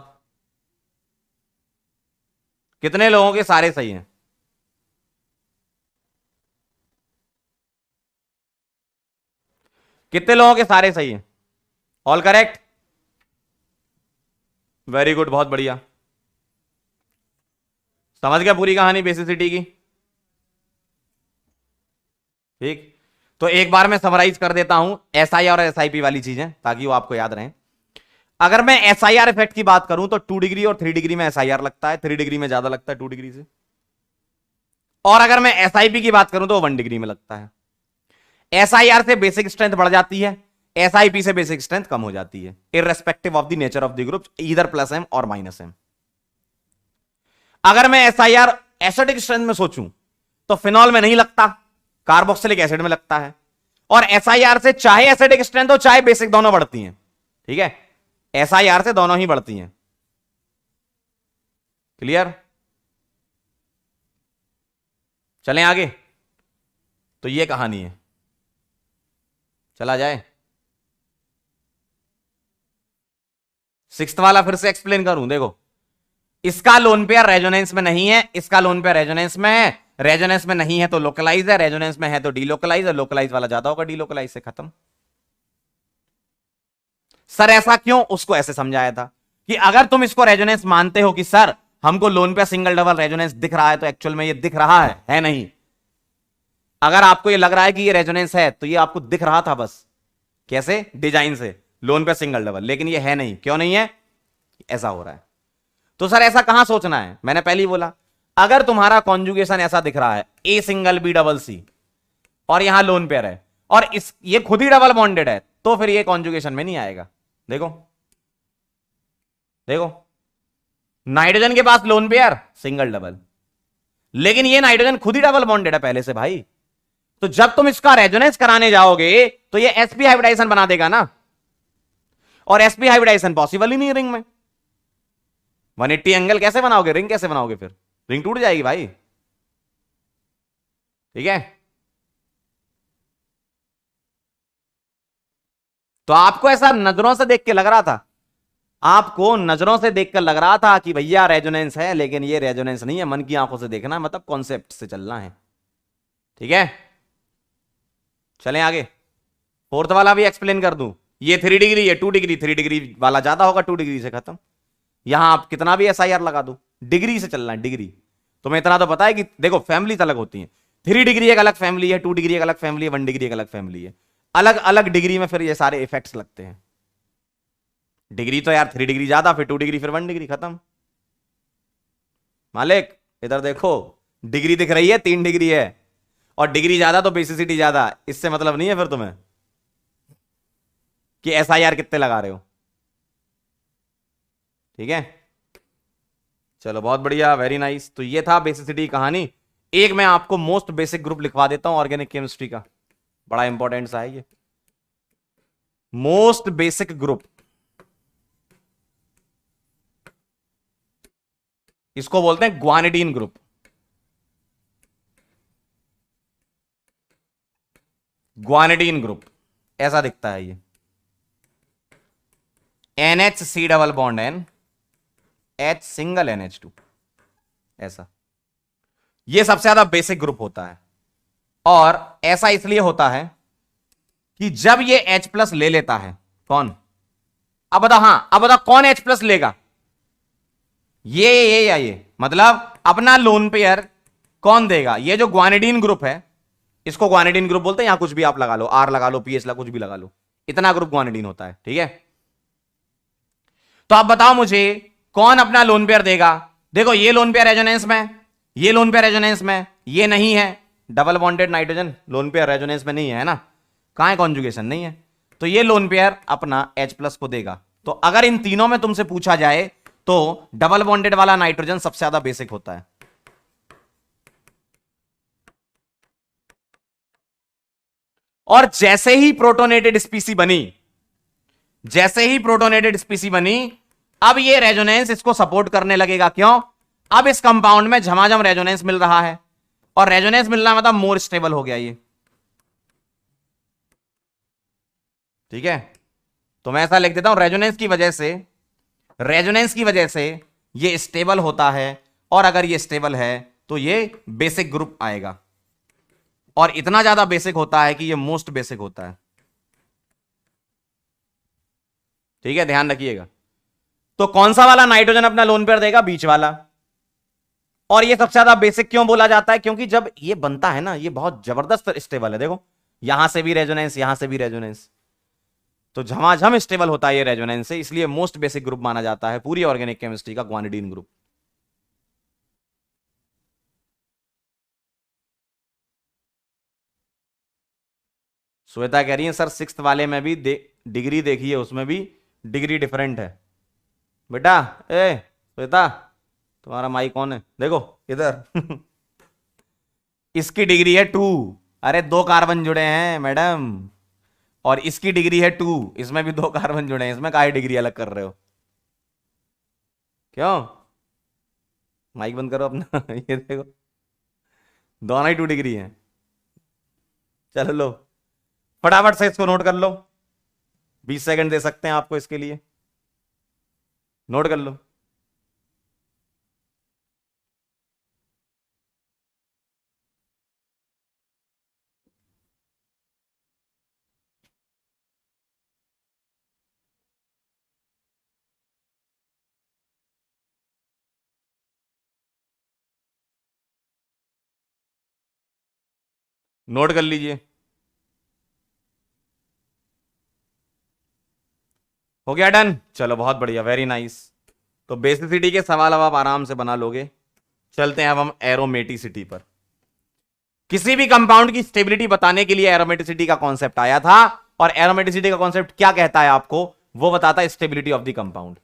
कितने लोगों के सारे सही हैं? कितने लोगों के सारे सही हैं? ऑल करेक्ट, वेरी गुड, बहुत बढ़िया। समझ गया पूरी कहानी बेसिसिटी की? ठीक, तो एक बार मैं समराइज कर देता हूं एसआई और एसआईपी वाली चीजें, ताकि वो आपको याद रहे। अगर मैं एसआईआर इफेक्ट की बात करूं तो 2 डिग्री और 3 डिग्री में एसआईआर लगता है, 3 डिग्री में ज्यादा लगता है 2 डिग्री से। और अगर मैं एसआईपी की बात करूं तो 1 डिग्री में लगता है। एसआईआर से बेसिक स्ट्रेंथ बढ़ जाती है, एसआईपी से बेसिक स्ट्रेंथ कम हो जाती है, irrespective of the nature of the group, either plus M और माइनस एम। अगर मैं एसआईआर एसिडिक स्ट्रेंथ में सोचूं तो फिनॉल में नहीं लगता, कार्बोक्सिलिक एसिड में लगता है। और एसआईआर से चाहे एसिडिक स्ट्रेंथ हो चाहे बेसिक, दोनों बढ़ती हैं। ठीक है, एसआईआर से दोनों ही बढ़ती हैं। क्लियर? चलें आगे, तो ये कहानी है, चला जाए। 6th वाला फिर से एक्सप्लेन करूं, देखो इसका लोन पेयर रेजोनेंस में नहीं है, इसका लोन पेयर रेजोनेंस में है, रेजोनेंस में नहीं है तो लोकलाइज है, रेजोनेंस में है तो डीलोकलाइज है, लोकलाइज वाला ज्यादा होगा डीलोकलाइज से, खत्म। सर ऐसा क्यों, उसको ऐसे समझाया था कि अगर तुम इसको रेजोनेंस मानते हो कि सर हमको loan pair single double resonance दिख रहा है, तो एक्चुअल में ये दिख रहा है नहीं। अगर आपको ये लग रहा है कि ये रेजोनेंस है तो ये आपको दिख रहा था बस, कैसे, डिजाइन से, लोन पेयर सिंगल डबल, लेकिन ये है नहीं। क्यों नहीं है, ऐसा हो रहा है। तो सर ऐसा कहां सोचना है, मैंने पहले ही बोला, अगर तुम्हारा कॉन्जुगेशन ऐसा दिख रहा है, A single B double C, और यहां लोन पेयर है, और इस ये खुद ही डबल बॉन्डेड है, तो फिर ये कॉन्जुगेशन में नहीं आएगा। देखो देखो, नाइट्रोजन के पास लोन पेयर सिंगल डबल, लेकिन ये नाइट्रोजन खुद ही डबल बॉन्डेड है पहले से भाई। तो जब तुम इसका रेजोनेंस कराने जाओगे तो ये sp हाइब्रिडाइजेशन बना देगा ना, और sp हाइब्रिडाइजेशन पॉसिबल ही नहीं रिंग में। 180 एंगल कैसे बनाओगे, रिंग कैसे बनाओगे, फिर रिंग टूट जाएगी भाई। ठीक है, तो आपको ऐसा नजरों से देख के लग रहा था, आपको नजरों से देखकर लग रहा था कि भैया रेजोनेंस है, लेकिन ये रेजोनेंस नहीं है, मन की आंखों से देखना, मतलब कॉन्सेप्ट से चलना है। ठीक है, चलें आगे, 4th वाला भी एक्सप्लेन कर दूं। ये 3 डिग्री, ये 2 डिग्री, 3 डिग्री वाला ज्यादा होगा 2 डिग्री से, खत्म। यहां आप कितना भी एसआईआर लगा दो, डिग्री से चलना है, डिग्री। तुम्हें इतना तो पता है कि देखो फैमिली अलग होती है, 3 डिग्री एक अलग फैमिली है, 2 डिग्री एक अलग फैमिली है, 1 डिग्री एक अलग फैमिली है। अलग अलग डिग्री में फिर ये सारे इफेक्ट्स लगते हैं। डिग्री तो यार 3 डिग्री ज्यादा, फिर 2 डिग्री, फिर 1 डिग्री, खत्म। मालिक इधर देखो, डिग्री दिख रही है, 3 डिग्री है, और डिग्री ज्यादा तो बेसिसिटी ज्यादा, इससे मतलब नहीं है फिर तुम्हें कि एसआईआर कितने लगा रहे हो। ठीक है, चलो बहुत बढ़िया, वेरी नाइस। तो ये था बेसिसिटी कहानी। एक मैं आपको मोस्ट बेसिक ग्रुप लिखवा देता हूं ऑर्गेनिक केमिस्ट्री का, बड़ा इंपॉर्टेंट सा है ये, मोस्ट बेसिक ग्रुप। इसको बोलते हैं ग्वानिडीन ग्रुप। ग्वानिडीन ग्रुप ऐसा दिखता है ये, NHC double bond N, H single NH2, ऐसा। ये सबसे ज्यादा बेसिक ग्रुप होता है, और ऐसा इसलिए होता है कि जब ये H प्लस ले लेता है, कौन, अब बता, हां अब बता कौन H प्लस लेगा, ये या ये, मतलब अपना लोन पेयर कौन देगा, ये जो ग्वानिडीन ग्रुप है, इसको ग्वानिडीन ग्रुप बोलते हैं। यहां कुछ भी आप लगा लो, R लगा लो, PH लगा, कुछ भी लगा लो, इतना ग्रुप ग्वानिडीन होता है। ठीक है, तो आप बताओ मुझे कौन अपना लोन पेयर देगा। देखो ये लोन पेयर रेजोनेंस में, ये लोन पेयर रेजोनेंस में, ये नहीं है, double bonded nitrogen lone pair resonance में नहीं है ना, कहां है, कॉन्जुगेशन नहीं है, तो ये लोन पेयर अपना H प्लस को देगा। तो अगर इन तीनों में तुमसे पूछा जाए तो डबल बॉन्डेड वाला नाइट्रोजन सबसे ज्यादा बेसिक होता है। और जैसे ही प्रोटोनेटेड स्पीसी बनी, जैसे ही प्रोटोनेटेड स्पीसी बनी, अब ये रेजोनेंस इसको सपोर्ट करने लगेगा। क्यों? अब इस कंपाउंड में झमाझम रेजोनेंस मिल रहा है, और रेजोनेंस मिलना मतलब मोर स्टेबल हो गया ये। ठीक है, तो मैं ऐसा लिख देता हूं, रेजोनेंस की वजह से, रेजोनेंस की वजह से ये स्टेबल होता है, और अगर ये स्टेबल है तो ये बेसिक ग्रुप आएगा, और इतना ज्यादा बेसिक होता है कि ये मोस्ट बेसिक होता है। ठीक है, ध्यान रखिएगा। तो कौन सा वाला नाइट्रोजन अपना लोन पेयर देगा? बीच वाला। और ये सबसे ज्यादा बेसिक क्यों बोला जाता है? क्योंकि जब ये बनता है ना, ये बहुत जबरदस्त स्टेबल है। देखो, यहां से भी रेजोनेंस, यहां से भी रेजोनेंस, तो झमाझम स्टेबल होता है ये रेजोनेंस से, इसलिए मोस्ट बेसिक ग्रुप माना जाता है पूरी ऑर्गेनिक केमिस्ट्री का, ग्वानिडीन ग्रुप। श्वेता कह रही है सर सिक्स्थ वाले में भी डिग्री देखी है, उसमें भी डिग्री डिफरेंट है। बेटा ए श्वेता, तुम्हारा माइक कौन है? देखो इधर इसकी डिग्री है 2। अरे 2 कार्बन जुड़े हैं मैडम, और इसकी डिग्री है 2, इसमें भी 2 कार्बन जुड़े हैं, इसमें काहे डिग्री अलग कर रहे हो? क्यों? माइक बंद करो अपना ये देखो, दोनों ही 2 डिग्री हैं। चलो लो, फटाफट से इसको नोट कर लो, 20 सेकंड दे सकते हैं आपको इसके लिए, नोट कर लो। नोट कर लीजिए, हो गया डन? चलो बहुत बढ़िया, वेरी नाइस। तो बेसिसिटी के सवाल अब आप आराम से बना लोगे। चलते हैं अब हम एरोमेटिसिटी पर। किसी भी कंपाउंड की स्टेबिलिटी बताने के लिए एरोमेटिसिटी का कॉन्सेप्ट आया था, और एरोमेटिसिटी का कॉन्सेप्ट क्या कहता है आपको? वो बताता है स्टेबिलिटी ऑफ द कंपाउंड।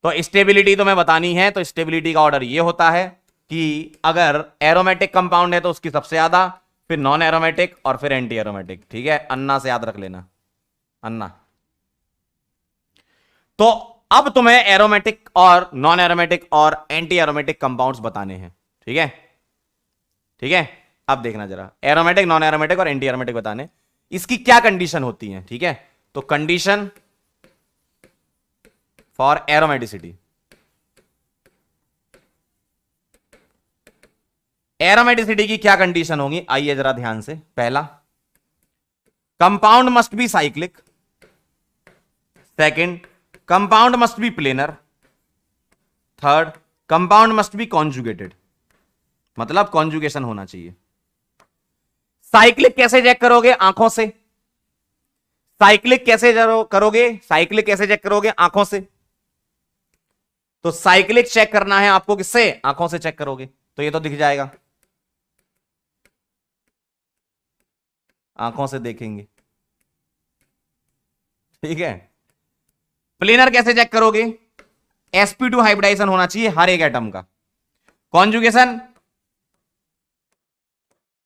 तो स्टेबिलिटी तो मैं बतानी है, तो स्टेबिलिटी का ऑर्डर ये होता है कि अगर एरोमेटिक कंपाउंड है तो उसकी सबसे ज्यादा, फिर नॉन एरोमेटिक, और फिर एंटी एरोमेटिक। ठीक है, अन्ना से याद रख लेना, अन्ना। तो अब तुम्हें एरोमेटिक और नॉन एरोमेटिक और एंटी एरोमेटिक कंपाउंड्स बताने हैं। ठीक है, ठीक है, अब देखना जरा, एरोमेटिक, नॉन एरोमेटिक और एंटी एरोमेटिक बताने, इसकी क्या कंडीशन होती है। ठीक है, तो कंडीशन फॉर एरोमेटिसिटी, एरोमेटिसिटी की क्या कंडीशन होगी? आइए जरा ध्यान से। पहला, compound must be cyclic. Second, compound must be planar. Third, compound must be conjugated, मतलब कॉन्जुगेशन होना चाहिए। साइक्लिक कैसे चेक करोगे? आंखों से। साइक्लिक कैसे करोगे? साइक्लिक कैसे चेक करोगे? आंखों से। तो साइक्लिक चेक करना है आपको किससे? आंखों से चेक करोगे तो ये तो दिख जाएगा, आंखों से देखेंगे। ठीक है, प्लेनर कैसे चेक करोगे? sp2 हाइब्रिडाइजेशन होना चाहिए हर एक एटम का। कॉन्जुगेशन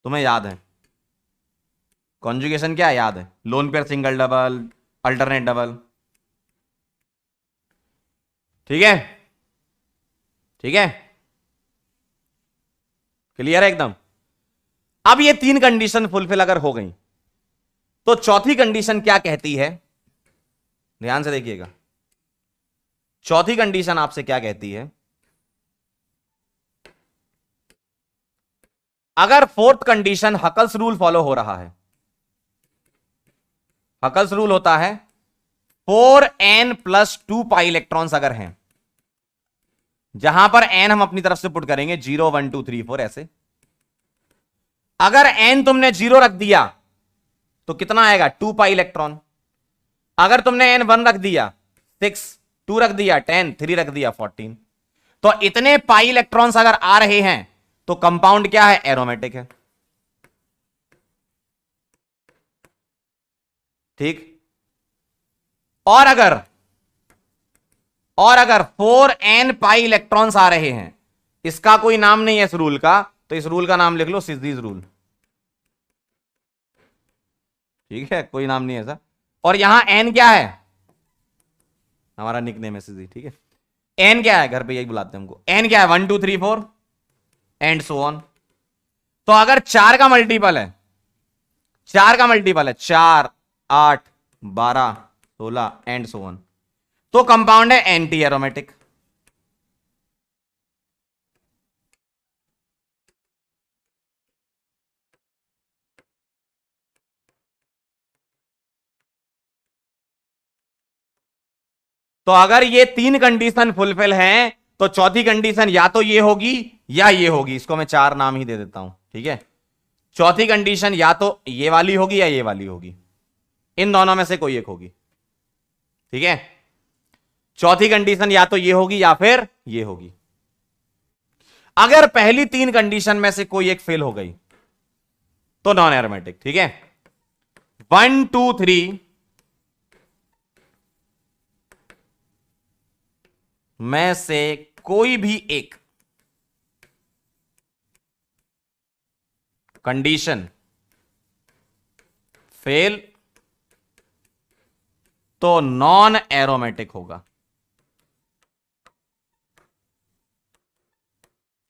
तुम्हें याद है, कॉन्जुगेशन क्या है? याद है, lone pair single double, alternate double. ठीक है, ठीक है, क्लियर है एकदम? अब ये 3 कंडीशन फुलफिल अगर हो गई, तो चौथी कंडीशन क्या कहती है? ध्यान से देखिएगा, चौथी कंडीशन आपसे क्या कहती है? अगर fourth condition Huckel's rule follow हो रहा है, हकल्स रूल होता है 4n+2 पाई इलेक्ट्रॉन्स अगर हैं, जहां पर n हम अपनी तरफ से पुट करेंगे 0 1 2 3 4 ऐसे, अगर n तुमने 0 रख दिया तो कितना आएगा? 2 पाई इलेक्ट्रॉन। अगर तुमने n 1 रख दिया 6, 2 रख दिया 10, 3 रख दिया 14। तो इतने पाई इलेक्ट्रॉन्स अगर आ रहे हैं तो कंपाउंड क्या है? एरोमेटिक है। ठीक, और अगर 4n पाई इलेक्ट्रॉन्स आ रहे हैं, इसका कोई नाम नहीं है इस रूल का, तो इस रूल का नाम लिख लो सिजीज रूल। ठीक है, कोई नाम नहीं है ऐसा। और यहां n क्या है, हमारा निकनेम है सिजी। ठीक है, n क्या है, घर पे यही बुलाते हैं हमको। n क्या है, 1 2 3 4 एंड सो ऑन। तो अगर 4 का मल्टीपल है, 4 8 12 16 एंड सो ऑन, तो कंपाउंड है एंटी एरोमेटिक। तो अगर ये 3 कंडीशन फुलफिल हैं, तो चौथी कंडीशन या तो ये होगी या ये होगी। इसको मैं 4 नाम ही दे देता हूं। ठीक है, चौथी कंडीशन या तो ये वाली होगी या ये वाली होगी, इन दोनों में से कोई एक होगी। ठीक है, चौथी कंडीशन या तो ये होगी या फिर ये होगी। अगर पहली 3 कंडीशन में से कोई एक फेल हो गई तो नॉन एरोमेटिक। ठीक है, 1 2 3 में से कोई भी एक कंडीशन फेल तो नॉन एरोमेटिक होगा।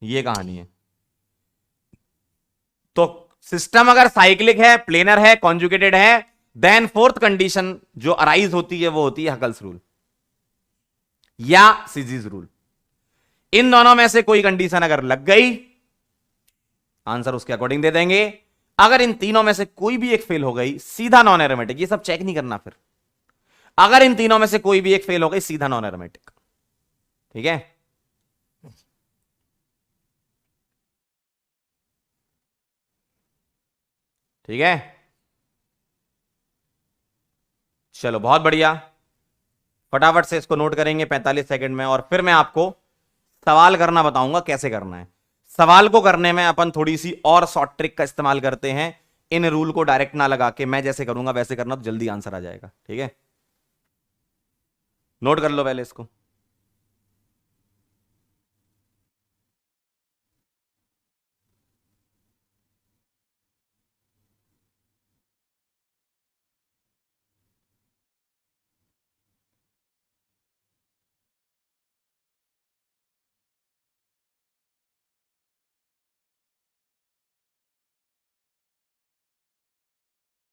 ये कहानी है। तो सिस्टम अगर साइक्लिक है, प्लेनर है, कॉन्जुगेटेड है, देन फोर्थ कंडीशन जो अराइज होती है वो होती है हकल्स रूल या सिजीज रूल। इन दोनों में से कोई कंडीशन अगर लग गई, आंसर उसके अकॉर्डिंग दे देंगे। अगर इन तीनों में से कोई भी एक फेल हो गई, सीधा नॉन एरोमेटिक। ये सब चेक नहीं करना फिर। अगर इन तीनों में से कोई भी एक फेल हो गई, सीधा नॉन एरोमेटिक। ठीक है, ठीक है, चलो बहुत बढ़िया। फटाफट से इसको नोट करेंगे 45 सेकंड में, और फिर मैं आपको सवाल करना बताऊंगा कैसे करना है। सवाल को करने में अपन थोड़ी सी और शॉर्ट ट्रिक का इस्तेमाल करते हैं। इन रूल को डायरेक्ट ना लगा के मैं जैसे करूंगा वैसे करना, तो जल्दी आंसर आ जाएगा। ठीक है, नोट कर लो पहले इसको।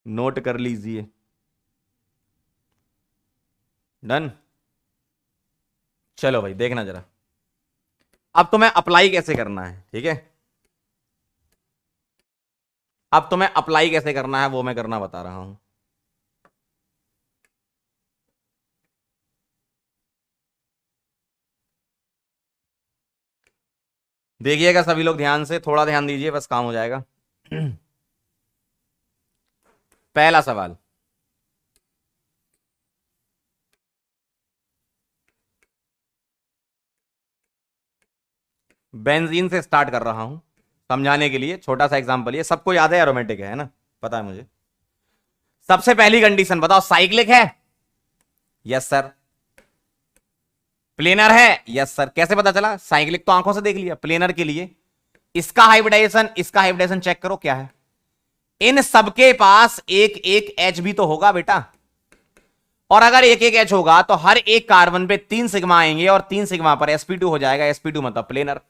नोट कर लीजिए। डन। चलो भाई देखना जरा, अब तुम्हें अप्लाई कैसे करना है। ठीक है, अब तुम्हें अप्लाई कैसे करना है वो मैं करना बता रहा हूं। देखिएगा सभी लोग ध्यान से, थोड़ा ध्यान दीजिए बस, काम हो जाएगा। पहला सवाल, बेंजीन से स्टार्ट कर रहा हूं समझाने के लिए। छोटा सा एग्जांपल, ये सबको याद है, एरोमेटिक है ना, पता है मुझे। सबसे पहली कंडीशन बताओ, साइक्लिक है? Yes sir. प्लेनर है? Yes sir. कैसे पता चला? साइक्लिक तो आंखों से देख लिया। प्लेनर के लिए इसका हाइब्रिडाइजेशन, इसका हाइब्रिडाइजेशन चेक करो क्या है। इन सबके पास एक एक एच भी तो होगा बेटा, और अगर एक एक एच होगा तो हर एक कार्बन पे 3 सिग्मा आएंगे, और 3 सिग्मा पर sp2 हो जाएगा। sp2 मतलब प्लेनर,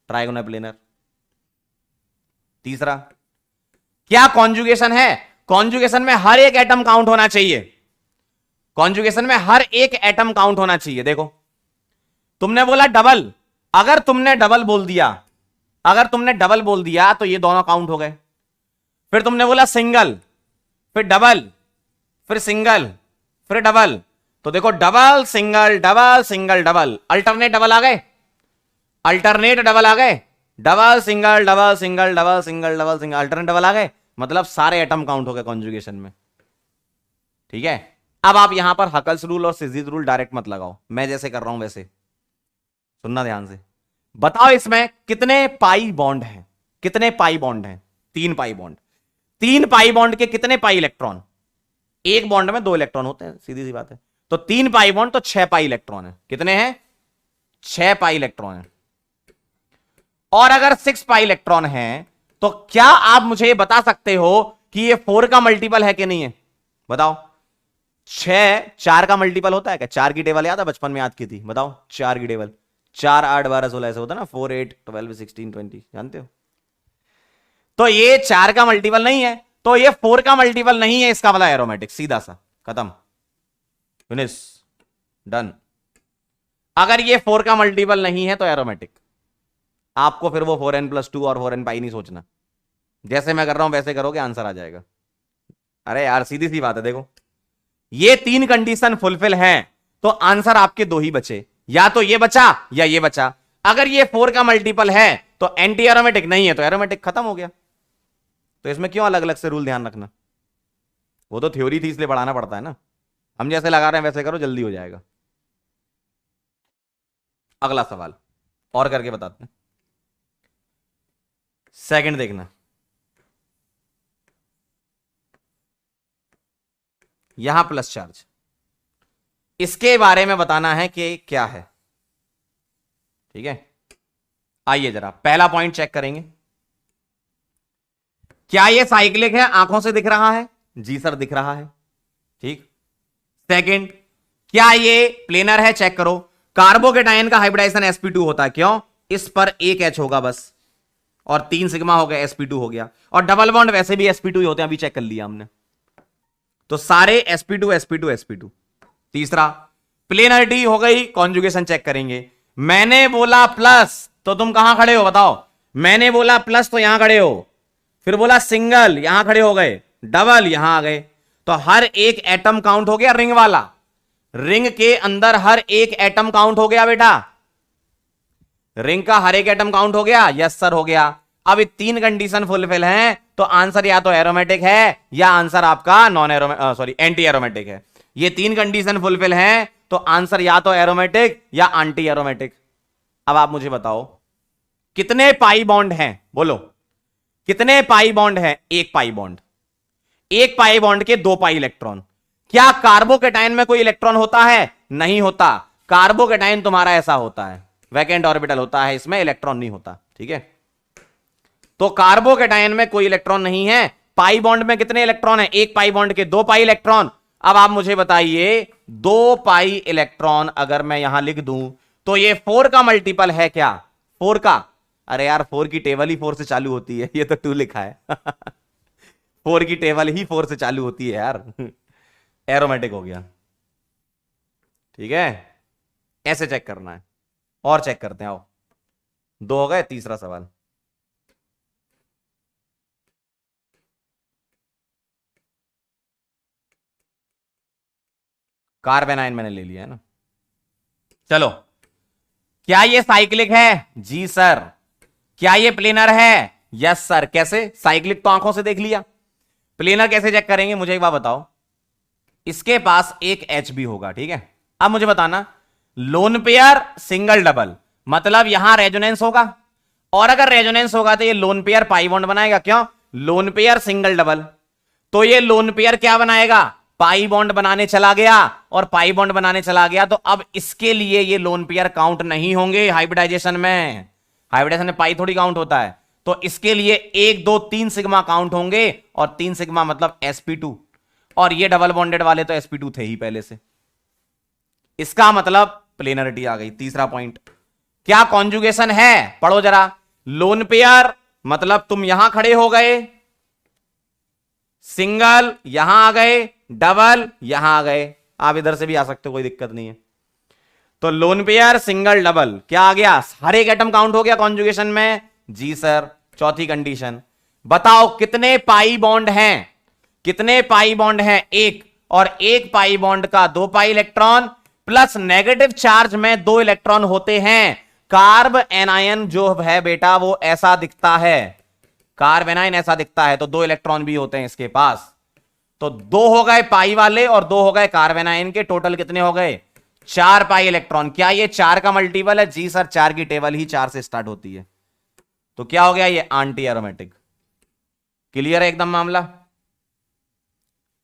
ट्राइगोनल प्लेनर। तीसरा, क्या कॉन्जुगेशन है? कॉन्जुगेशन में हर एक एटम काउंट होना चाहिए। कॉन्जुगेशन में हर एक एटम काउंट होना चाहिए। देखो, तुमने बोला डबल, अगर तुमने डबल बोल दिया, अगर तुमने डबल बोल दिया तो ये दोनों काउंट हो गए। फिर तुमने बोला सिंगल, फिर डबल, फिर सिंगल, फिर डबल। तो देखो, double single double single double, alternate double आ गए, अल्टरनेट डबल आ गए, double single double single double single double single, alternate double आ गए। मतलब सारे एटम काउंट हो गए कॉन्जुगेशन में। ठीक है, अब आप यहां पर हकल्स रूल और सिजीज रूल डायरेक्ट मत लगाओ, मैं जैसे कर रहा हूं वैसे सुनना ध्यान से। बताओ इसमें कितने पाई बॉन्ड हैं? कितने पाई बॉन्ड हैं? 3 पाई बॉन्ड। 3 पाई बॉन्ड के कितने पाई इलेक्ट्रॉन? एक बॉन्ड में 2 इलेक्ट्रॉन होते हैं, सीधी सी बात है। तो 3 पाई बॉन्ड तो 6 पाई इलेक्ट्रॉन है। कितने हैं? 6 पाई इलेक्ट्रॉन है। और अगर 6 पाई इलेक्ट्रॉन है तो क्या आप मुझे बता सकते हो कि ये 4 का मल्टीपल है कि नहीं है? बताओ। 6 4 का मल्टीपल होता है क्या? 4 की टेबल याद है? बचपन में याद की थी, बताओ। 4 की टेबल 4 8 12 16 ऐसे होता ना, 4 8 12 16 20, जानते हो? तो ये 4 का मल्टीपल नहीं है, तो ये 4 का मल्टीपल नहीं है, इसका वाला एरोमेटिक। सीधा सा खत्म, फिनिश, डन। अगर ये 4 का मल्टीपल नहीं है तो एरोमेटिक। आपको फिर वो 4n+2 और 4n पाई नहीं सोचना, जैसे मैं कर रहा हूं वैसे करोगे, आंसर आ जाएगा। अरे यार सीधी सी बात है, देखो ये 3 कंडीशन फुलफिल हैं तो आंसर आपके 2 ही बचे, या तो ये बचा या ये बचा। अगर ये 4 का मल्टीपल है तो एंटी एरोमेटिक, नहीं है तो एरोमेटिक, खत्म हो गया। तो इसमें क्यों अलग अलग से रूल ध्यान रखना? वो तो थ्योरी थी इसलिए बढ़ाना पड़ता है ना। हम जैसे लगा रहे हैं वैसे करो, जल्दी हो जाएगा। अगला सवाल और करके बताते हैं। सेकंड देखना, यहां प्लस चार्ज, इसके बारे में बताना है कि क्या है। ठीक है, आइए जरा पहला पॉइंट चेक करेंगे। क्या ये साइक्लिक है? आंखों से दिख रहा है? जी सर दिख रहा है। ठीक। सेकंड, क्या ये प्लेनर है? चेक करो। कार्बोकेटाइन का हाइब्रिडाइजेशन sp2 होता है, क्यों? इस पर एक H होगा बस, और 3 सिग्मा हो गया, sp2 हो गया। और डबल बॉन्ड वैसे भी sp2 ही होते हैं, अभी चेक कर लिया हमने। तो सारे sp2 sp2 sp2। तीसरा, प्लेनरिटी हो गई, कॉन्जुगेशन चेक करेंगे। मैंने बोला प्लस तो तुम कहां खड़े हो बताओ? मैंने बोला प्लस तो यहां खड़े हो, फिर बोला सिंगल, यहां खड़े हो गए, डबल यहां आ गए। तो हर एक एटम काउंट हो गया, रिंग वाला। रिंग के अंदर हर एक एटम काउंट हो गया बेटा, रिंग का हर एक एटम काउंट हो गया। यस सर हो गया। अब 3 कंडीशन फुलफिल हैं तो आंसर या तो एरोमेटिक है या आंसर आपका non aromatic, sorry anti aromatic है। ये 3 कंडीशन फुलफिल हैं तो आंसर या तो एरोमेटिक या एंटी एरोमेटिक। अब आप मुझे बताओ कितने पाई बॉन्ड हैं? बोलो कितने पाई बॉन्ड हैं? 1 पाई बॉन्ड। 1 पाई बॉन्ड के 2 पाई इलेक्ट्रॉन। क्या कार्बोकेटाइन में कोई इलेक्ट्रॉन होता है? नहीं होता। कार्बोकेटाइन तुम्हारा ऐसा होता है, वैकेंट ऑर्बिटल होता है, इसमें इलेक्ट्रॉन नहीं होता। ठीक है, तो कार्बोकेटाइन में कोई इलेक्ट्रॉन नहीं है। पाई बॉन्ड में कितने इलेक्ट्रॉन है? 1 पाई बॉन्ड के 2 पाई इलेक्ट्रॉन। अब आप मुझे बताइए 2 पाई इलेक्ट्रॉन अगर मैं यहां लिख दूं तो ये 4 का मल्टीपल है क्या? 4 का? अरे यार 4 की टेबल ही 4 से चालू होती है, ये तो 2 लिखा है। 4 की टेबल ही 4 से चालू होती है यार। एरोमेटिक हो गया। ठीक है, ऐसे चेक करना है। और चेक करते हैं, आओ। 2 हो गए। तीसरा सवाल, कार्बेनाइन मैंने ले लिया है ना। चलो, क्या ये साइक्लिक है? जी सर। क्या ये प्लेनर है? Yes sir. कैसे? साइक्लिक तो आंखों से देख लिया, प्लेनर कैसे चेक करेंगे? मुझे एक बात बताओ। इसके पास एक H भी होगा, ठीक है। अब मुझे बताना, लोन पेयर सिंगल डबल, मतलब यहां रेजोनेंस होगा, और अगर रेजोनेंस होगा तो ये लोन पेयर पाई बॉन्ड बनाएगा। क्यों? लोन पेयर सिंगल डबल, तो ये लोन पेयर क्या बनाएगा? पाई बॉन्ड बनाने चला गया, और पाई बॉन्ड बनाने चला गया, तो अब इसके लिए ये लोन पेयर काउंट नहीं होंगे हाइब्रिडाइजेशन में। हाइब्रिडाइजेशन में पाई थोड़ी काउंट होता है, तो इसके लिए 1 2 3 सिग्मा काउंट होंगे, और 3 सिग्मा मतलब sp2, और ये डबल बॉन्डेड वाले तो sp2 थे ही पहले से। इसका मतलब प्लेनरिटी आ गई। तीसरा पॉइंट, क्या कॉन्जुगेशन है? पढ़ो जरा। लोन पेयर मतलब तुम यहां खड़े हो गए, सिंगल यहां आ गए, डबल यहां आ गए। आप इधर से भी आ सकते हो, कोई दिक्कत नहीं है। तो लोन पेयर सिंगल डबल क्या आ गया? हर एक एटम काउंट हो गया कॉन्जुगेशन में। जी सर। चौथी कंडीशन, बताओ कितने पाई बॉन्ड हैं? कितने पाई बॉन्ड हैं? 1, और 1 पाई बॉन्ड का 2 pi electron plus negative charge में 2 इलेक्ट्रॉन होते हैं। कार्ब एनायन जो है बेटा वो ऐसा दिखता है, कार्ब एनायन ऐसा दिखता है, तो 2 इलेक्ट्रॉन भी होते हैं इसके पास। तो 2 हो गए पाई वाले और 2 हो गए कार्ब एनायन के, टोटल कितने हो गए? 4 पाई इलेक्ट्रॉन। क्या ये 4 का मल्टीपल है? जी सर, 4 की टेबल ही 4 से स्टार्ट होती है। तो क्या हो गया? ये एंटी एरोमेटिक। क्लियर है एकदम मामला?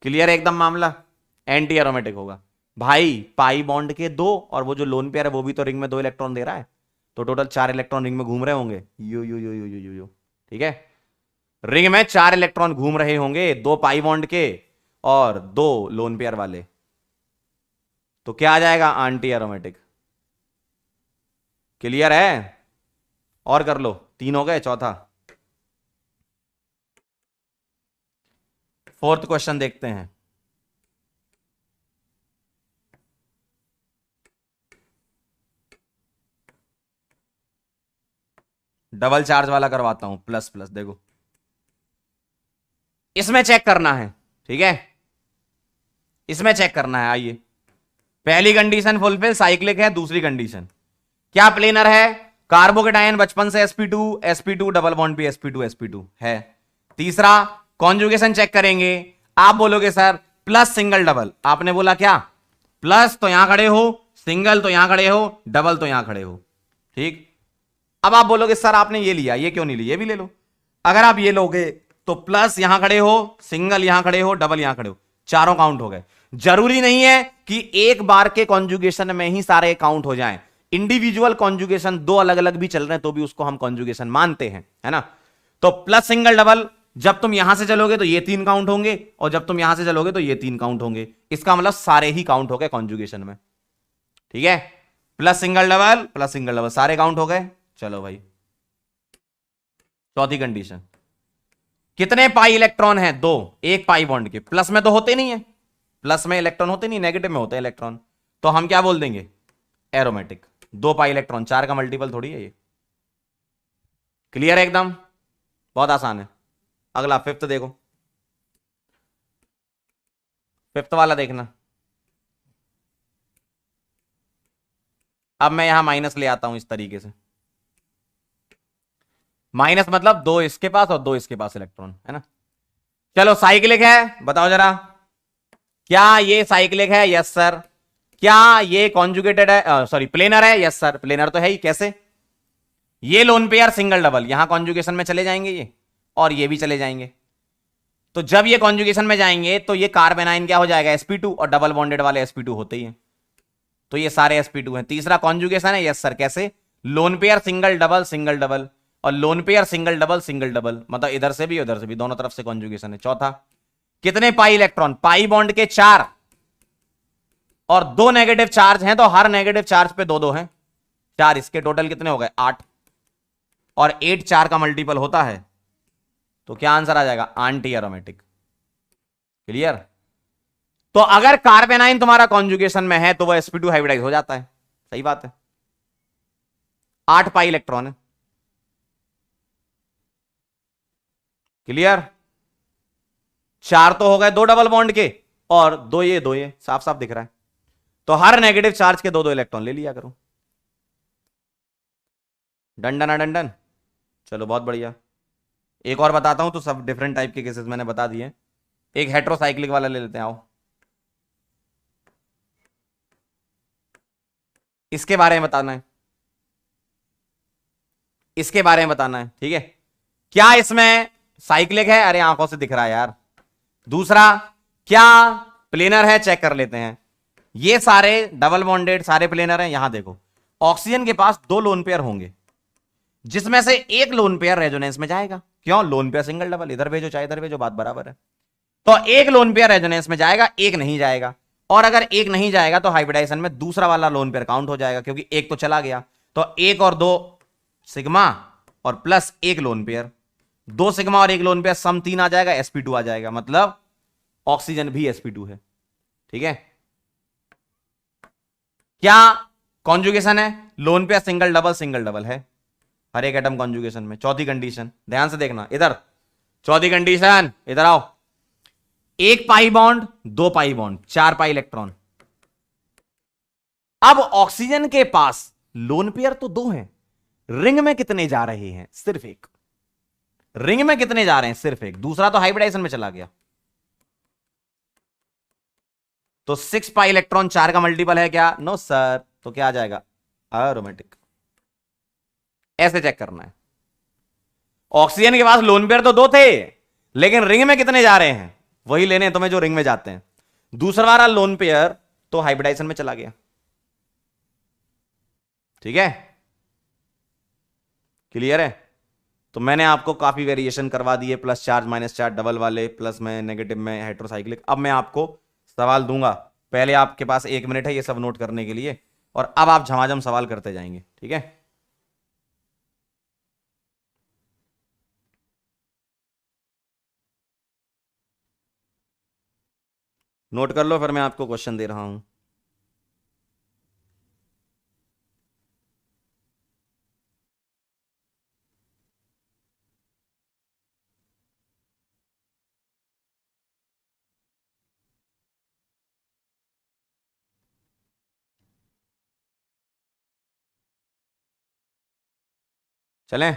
क्लियर है एकदम मामला? एंटी एरोमेटिक होगा। भाई पाई बॉन्ड के दो, और वो जो लोन पेयर है वो भी तो रिंग में 2 इलेक्ट्रॉन दे रहा है, तो टोटल 4 इलेक्ट्रॉन रिंग में घूम रहे होंगे। यू। ठीक है, रिंग में 4 इलेक्ट्रॉन घूम रहे होंगे, 2 पाई बॉन्ड के और 2 लोन पेयर वाले। तो क्या आ जाएगा? Anti aromatic. क्लियर है? और कर लो, 3 हो गए, चौथा। फोर्थ क्वेश्चन देखते हैं। डबल चार्ज वाला करवाता हूं, प्लस प्लस। देखो इसमें चेक करना है, ठीक है, इसमें चेक करना है। आइए, पहली कंडीशन फुलफिल, साइक्लिक है। दूसरी कंडीशन क्या? प्लेनर है। कार्बोकेटायन बचपन से sp2 डबल बॉन्ड पे sp2 है। तीसरा कॉन्जुगेशन चेक करेंगे। आप बोलोगे सर प्लस सिंगल डबल, आपने बोला क्या? प्लस तो यहां खड़े हो, सिंगल तो यहां खड़े हो, डबल तो यहां खड़े हो, ठीक। अब आप बोलोगे सर आपने ये लिया, ये क्यों नहीं लिया? ये भी ले लो। अगर आप ये लोगे तो प्लस यहां खड़े हो, सिंगल यहां खड़े हो, डबल यहां खड़े हो, चारों काउंट हो गए। जरूरी नहीं है कि एक बार के कॉन्जुगेशन में ही सारे काउंट हो जाएं। इंडिविजुअल कॉन्जुगेशन 2 अलग अलग भी चल रहे हैं तो भी उसको हम कॉन्जुगेशन मानते हैं, है ना। तो प्लस सिंगल डबल, जब तुम यहां से चलोगे तो ये 3 काउंट होंगे, और जब तुम यहां से चलोगे तो ये 3 काउंट होंगे। इसका मतलब सारे ही काउंट हो गए कॉन्जुगेशन में, ठीक है। प्लस सिंगल डबल सारे काउंट हो गए। चलो भाई, चौथी कंडीशन, कितने पाई इलेक्ट्रॉन है? 2। एक पाई बॉन्ड के, प्लस में तो होते नहीं है, प्लस में इलेक्ट्रॉन होते नहीं, नेगेटिव में होते हैं इलेक्ट्रॉन, तो हम क्या बोल देंगे? एरोमेटिक। 2 पाई इलेक्ट्रॉन, 4 का मल्टीपल थोड़ी है ये। क्लियर है एकदम? बहुत आसान है। अगला फिफ्थ देखो, फिफ्थ वाला देखना। अब मैं यहां माइनस ले आता हूं इस तरीके से। माइनस मतलब 2 इसके पास और 2 इसके पास इलेक्ट्रॉन, है ना। चलो साइक्लिक है, बताओ जरा, क्या ये साइक्लिक है? Yes sir. क्या ये कॉन्जुगेटेड है? सॉरी, प्लेनर है? यस सर, प्लेनर तो है ही। कैसे? ये लोन पेयर सिंगल डबल यहां कॉन्जुगेशन में चले जाएंगे ये, और ये भी चले जाएंगे। तो जब ये कॉन्जुगेशन में जाएंगे तो ये कार्बन आयन क्या हो जाएगा? sp2, और डबल बॉन्डेड वाले sp2 होते ही हैं, तो ये सारे sp2 हैं। तीसरा कॉन्जुगेशन है? Yes sir. कैसे? लोन पेयर सिंगल डबल, और लोन पेयर सिंगल डबल, मतलब इधर से भी उधर से भी, दोनों तरफ से कॉन्जुगेशन है। चौथा, कितने पाई इलेक्ट्रॉन? पाई बॉन्ड के 4, और 2 नेगेटिव चार्ज हैं, तो हर नेगेटिव चार्ज पे 2 2 हैं, 4 इसके, टोटल कितने हो गए? 8, और 8 4 का मल्टीपल होता है, तो क्या आंसर आ जाएगा? Anti aromatic. क्लियर? तो अगर कार्बन आयन तुम्हारा कॉन्जुगेशन में है तो वह sp2 हाइब्रिडाइज हो जाता है। सही बात है। 8 पाई इलेक्ट्रॉन है। क्लियर? 4 तो हो गए 2 डबल बॉन्ड के, और 2 ये 2 ये, साफ साफ दिख रहा है। तो हर नेगेटिव चार्ज के 2 2 इलेक्ट्रॉन ले लिया करो। Done done done done. चलो बहुत बढ़िया। एक और बताता हूं, तो सब डिफरेंट टाइप के केसेस मैंने बता दिए। एक हेट्रोसाइक्लिक वाला ले लेते हैं, आओ। इसके बारे में बताना है, इसके बारे में बताना है, ठीक है। क्या इसमें साइक्लिक है? अरे आंखों से दिख रहा है यार। दूसरा, क्या प्लेनर है? चेक कर लेते हैं। ये सारे डबल बॉन्डेड सारे प्लेनर हैं। यहां देखो, ऑक्सीजन के पास 2 लोन पेयर होंगे, जिसमें से एक लोन पेयर रेजोनेंस में जाएगा। क्यों? लोन पेयर सिंगल डबल, इधर भेजो चाहे इधर भेजो, बात बराबर है। तो एक लोन पेयर रेजोनेंस में जाएगा, एक नहीं जाएगा। और अगर एक नहीं जाएगा तो हाइब्रिडाइजेशन में दूसरा वाला लोन पेयर काउंट हो जाएगा, क्योंकि एक तो चला गया। तो 1 और 2 सिग्मा, और प्लस 1 लोन पेयर, 2 सिग्मा और 1 लोन पेयर, सम 3 आ जाएगा, sp2 आ जाएगा, मतलब ऑक्सीजन भी sp2 है। ठीक है? क्या कॉन्जुगेशन है? लोन पेयर सिंगल डबल है हर एक एटम कॉन्जुगेशन में। चौथी कंडीशन ध्यान से देखना इधर, चौथी कंडीशन इधर आओ। 1 pi bond, 2 pi bond, 4 pi electron. अब ऑक्सीजन के पास लोन पेयर तो 2 हैं, रिंग में कितने जा रहे हैं? सिर्फ 1। रिंग में कितने जा रहे हैं? सिर्फ 1। दूसरा तो हाइब्रिडाइजेशन में चला गया। तो 6 पाई इलेक्ट्रॉन 4 का मल्टीपल है क्या? No sir. तो क्या आ जाएगा? एरोमेटिक। ऐसे चेक करना है। ऑक्सीजन के पास लोन पेयर तो 2 थे, लेकिन रिंग में कितने जा रहे हैं? वही लेने तुम्हें जो रिंग में जाते हैं। दूसरा वाला लोन पेयर तो हाइब्रिडाइजेशन में चला गया। ठीक है, क्लियर है। तो मैंने आपको काफी वेरिएशन करवा दिए, plus charge minus charge double वाले, प्लस में नेगेटिव में हेट्रोसाइक्लिक। अब मैं आपको सवाल दूंगा, पहले आपके पास 1 मिनट है ये सब नोट करने के लिए, और अब आप झमाझम सवाल करते जाएंगे, ठीक है। नोट कर लो, फिर मैं आपको क्वेश्चन दे रहा हूं। चलें?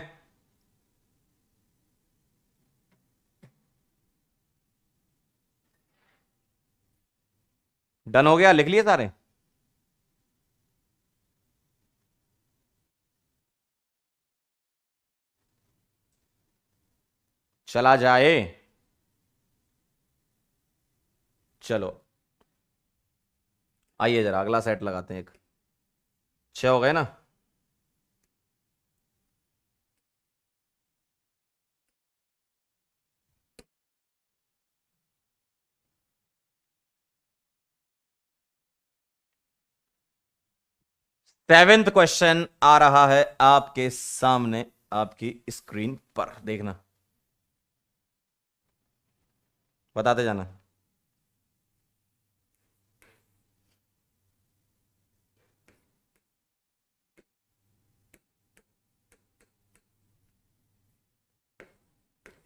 डन हो गया, लिख लिए सारे? चला जाए। चलो आइए जरा अगला सेट लगाते हैं एक। 6 हो गए ना? सेवेंथ क्वेश्चन आ रहा है आपके सामने, आपकी स्क्रीन पर देखना, बताते जाना।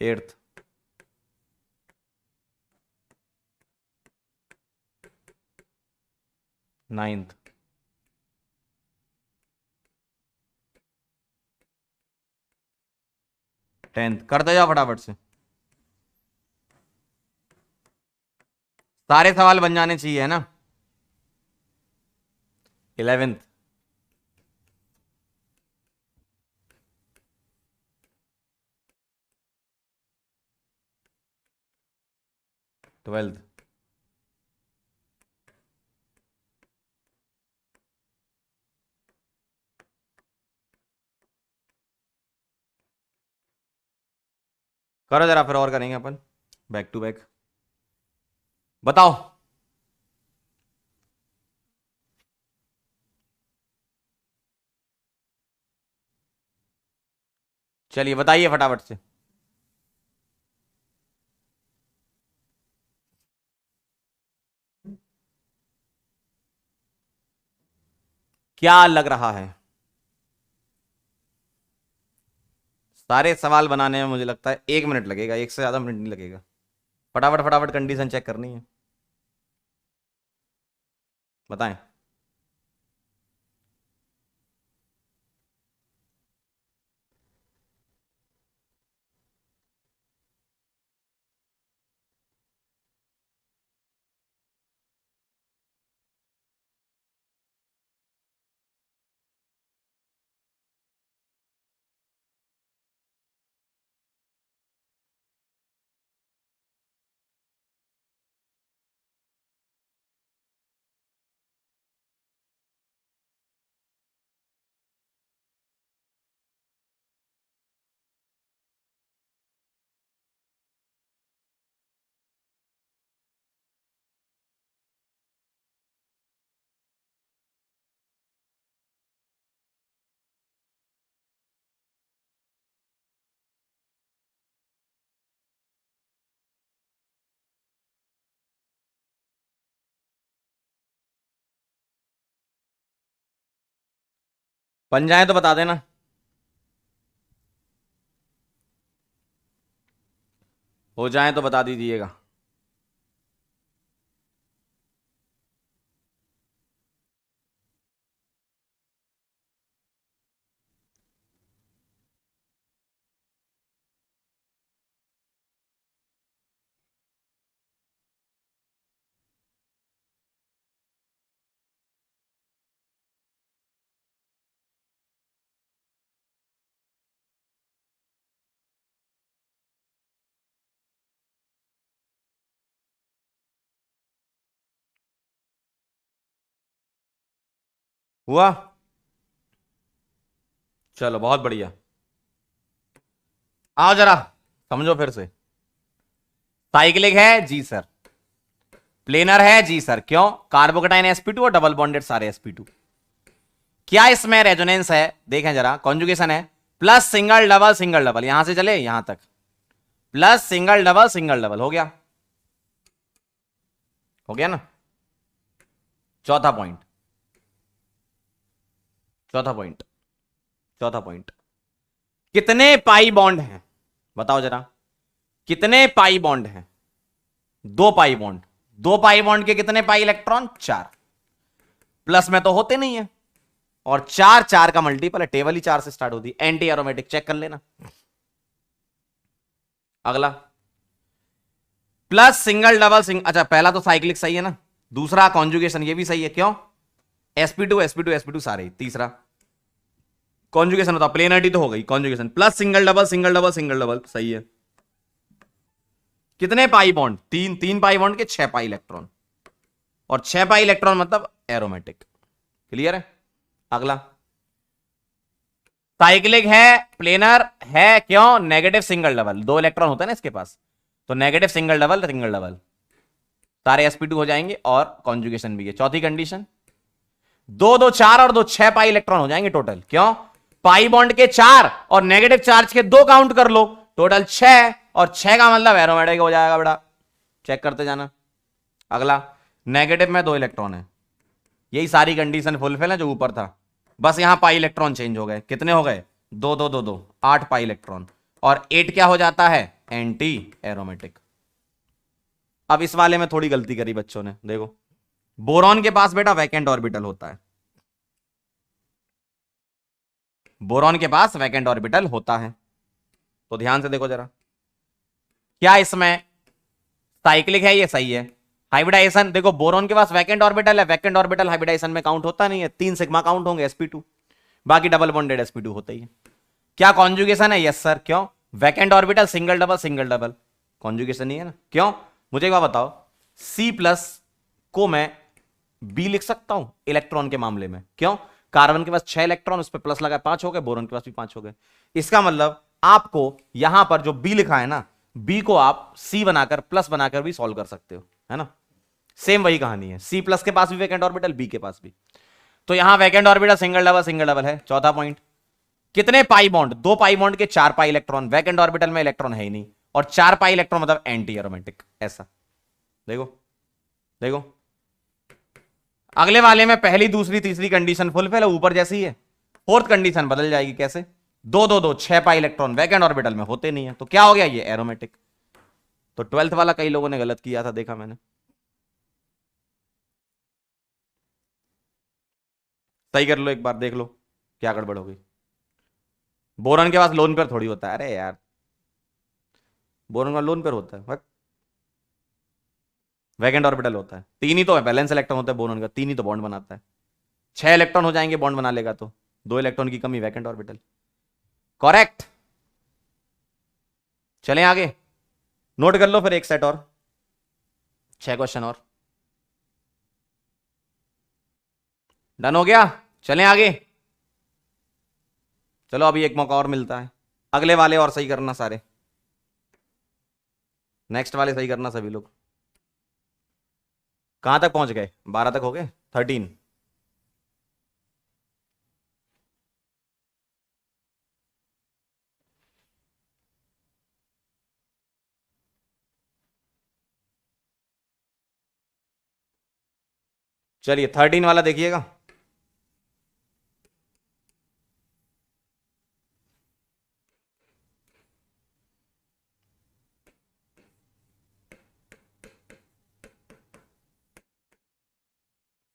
एट्थ, नाइन्थ, 10th, करते जाओ फटाफट से। सारे सवाल बन जाने चाहिए, है ना? 11th, 12th, करो जरा, फिर और करेंगे अपन बैक टू बैक। बताओ। चलिए बताइए फटाफट से। क्या लग रहा है? सारे सवाल बनाने में मुझे लगता है 1 मिनट लगेगा, एक से ज्यादा मिनट नहीं लगेगा। फटाफट फटाफट कंडीशन चेक करनी है, बताएं। बन जाए तो बता देना, हो जाए तो बता दीजिएगा। हुआ? चलो बहुत बढ़िया। आओ जरा समझो फिर से। साइक्लिक है जी सर, प्लेनर है जी सर, क्यों? कार्बोकेटाइन sp2 और डबल बॉन्डेड सारे sp2। क्या इसमें रेजोनेंस है? देखें जरा, कॉन्जुगेशन है, plus single double single double, यहां से चले यहां तक, प्लस सिंगल डबल, हो गया? हो गया ना? चौथा पॉइंट, चौथा पॉइंट, चौथा पॉइंट, कितने पाई बॉन्ड हैं? बताओ जरा, कितने पाई बॉन्ड हैं? दो पाई बॉन्ड। दो पाई बॉन्ड के कितने पाई इलेक्ट्रॉन? चार। प्लस में तो होते नहीं है, और चार चार का मल्टीपल है, टेबल ही चार से स्टार्ट होती है। एंटी एरोमेटिक चेक कर लेना। अगला, प्लस सिंगल डबल सिंगल, अच्छा पहला तो साइक्लिक सही है ना, दूसरा कॉन्जुगेशन ये भी सही है, क्यों? sp2 sp2 sp2 सारे। तीसरा कॉन्जुगेशन होता, प्लेनरिटी तो हो गई, conjugation plus single double single double single double, सही है। कितने पाई बॉन्ड? तीन। तीन पाई बॉन्ड के छह पाई इलेक्ट्रॉन, और छह पाई इलेक्ट्रॉन मतलब एरोमेटिक। क्लियर है? अगला, साइक्लिक है, प्लेनर है, क्यों? नेगेटिव सिंगल डबल, दो इलेक्ट्रॉन होता है ना इसके पास, तो negative single double single double, सारे sp2 हो जाएंगे, और कॉन्जुगेशन भी है। चौथी कंडीशन, दो दो चार और दो छह पाई इलेक्ट्रॉन हो जाएंगे टोटल, क्यों? पाई बॉन्ड के चार और नेगेटिव चार्ज के दो काउंट कर लो, टोटल छह, और छह का मतलब एरोमेटिक हो जाएगा बेटा, चेक करते जाना। अगला, नेगेटिव में दो इलेक्ट्रॉन है, यही सारी कंडीशन फुलफिल है जो ऊपर था, बस यहां पाई इलेक्ट्रॉन चेंज हो गए। कितने हो गए? दो दो दो दो, आठ पाई इलेक्ट्रॉन, और एट क्या हो जाता है? Anti aromatic. अब इस वाले में थोड़ी गलती करी बच्चों ने, देखो, बोरॉन के पास बेटा वैकेंट ऑर्बिटल होता है, बोरॉन के पास वैकेंट ऑर्बिटल होता है, तो ध्यान से देखो जरा, क्या इसमें साइक्लिक है? ये सही है। हाइब्रिडाइजेशन देखो, बोरॉन के पास वैकेंट ऑर्बिटल है, वैकेंट ऑर्बिटल हाइब्रिडाइजेशन में काउंट होता नहीं है, तीन सिग्मा काउंट होंगे sp2, बाकी डबल बॉन्डेड sp2 होते ही है। क्या कॉन्जुगेशन है? यस सर, क्यों? Vacant orbital single double, conjugation नहीं है ना, क्यों? मुझे एक बात बताओ, C प्लस को मैं B लिख सकता हूं इलेक्ट्रॉन के मामले में, क्यों? कार्बन के पास छह इलेक्ट्रॉन, उस पर प्लस लगा, पांच हो गए, बोरॉन के पास भी पांच हो गए। इसका मतलब आपको यहां पर जो B लिखा है ना, B को आप C बनाकर प्लस बनाकर भी सॉल्व कर सकते हो, है ना? सेम वही कहानी है, C प्लस के पास भी वैकेंट ऑर्बिटल, B के पास भी, तो यहां वैकेंट ऑर्बिटल सिंगल डबल है। चौथा पॉइंट, कितने पाई बॉन्ड? दो पाई बॉन्ड के चार पाई इलेक्ट्रॉन, वैकेंट ऑर्बिटल में इलेक्ट्रॉन है ही नहीं, और चार पाई इलेक्ट्रॉन मतलब एंटी एरोमेटिक, ऐसा। देखो देखो, अगले वाले में पहली दूसरी तीसरी कंडीशन फुलफिल है, ऊपर जैसी है, फोर्थ कंडीशन बदल जाएगी। कैसे? दो दो दो छह पाई इलेक्ट्रॉन वैकेंट ऑर्बिटल में होते नहीं है, तो क्या हो गया? ये एरोमेटिक। तो ट्वेल्थ वाला कई लोगों ने गलत किया था, देखा मैंने, सही कर लो एक बार, देख लो क्या गड़बड़ हो गई। बोरॉन के पास लोन पर थोड़ी होता है, अरे यार, बोरॉन का लोन पर होता है, वैकेंट ऑर्बिटल होता है, तीन ही तो है, बैलेंस इलेक्ट्रॉन होता है बोरॉन का, तीन ही तो बॉन्ड बनाता है, छह इलेक्ट्रॉन हो जाएंगे बॉन्ड बना लेगा तो, दो इलेक्ट्रॉन की कमी, वैकेंट ऑर्बिटल। करेक्ट। चलें आगे, नोट कर लो फिर एक सेट और, छह क्वेश्चन और, डन हो गया? चलें आगे, चलो अभी एक मौका और मिलता है, अगले वाले और सही करना सारे, नेक्स्ट वाले सही करना सभी लोग। कहां तक पहुंच गए? 12 तक हो गए, 13। चलिए 13 वाला देखिएगा।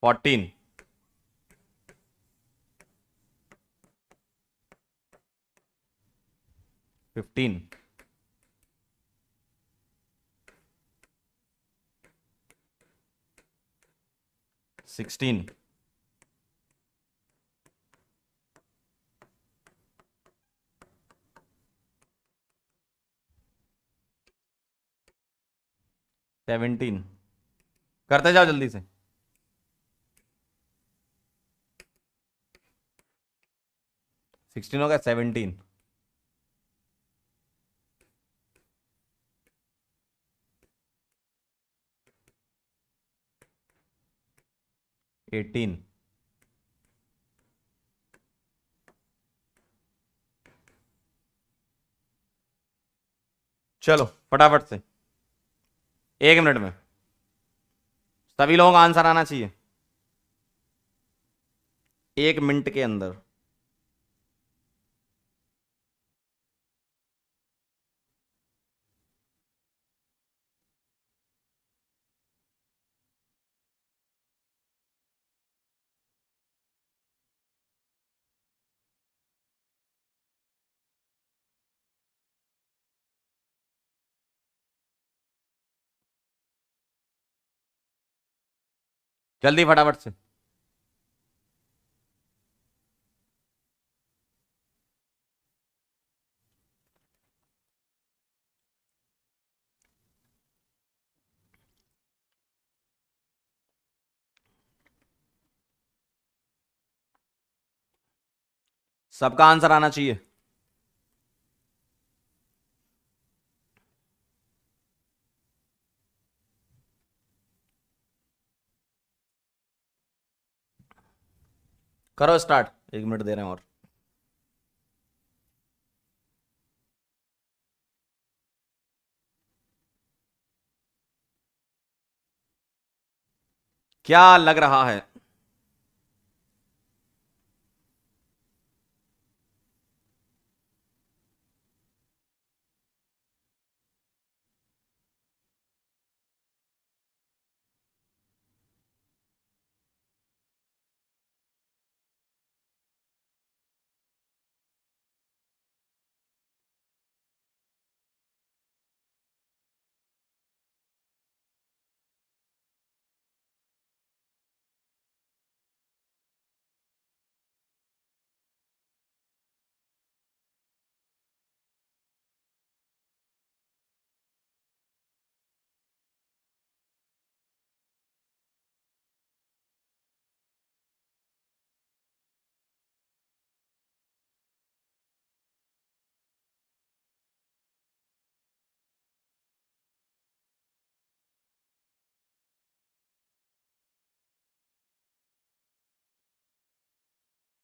फोर्टीन, 15, 16, 17, करते जाओ जल्दी से। 16 हो गया 17, एटीन, चलो फटाफट से 1 मिनट में सभी लोगों का आंसर आना चाहिए 1 मिनट के अंदर। जल्दी फटाफट से। सबका आंसर आना चाहिए। करो स्टार्ट, 1 मिनट दे रहे हैं और। क्या लग रहा है?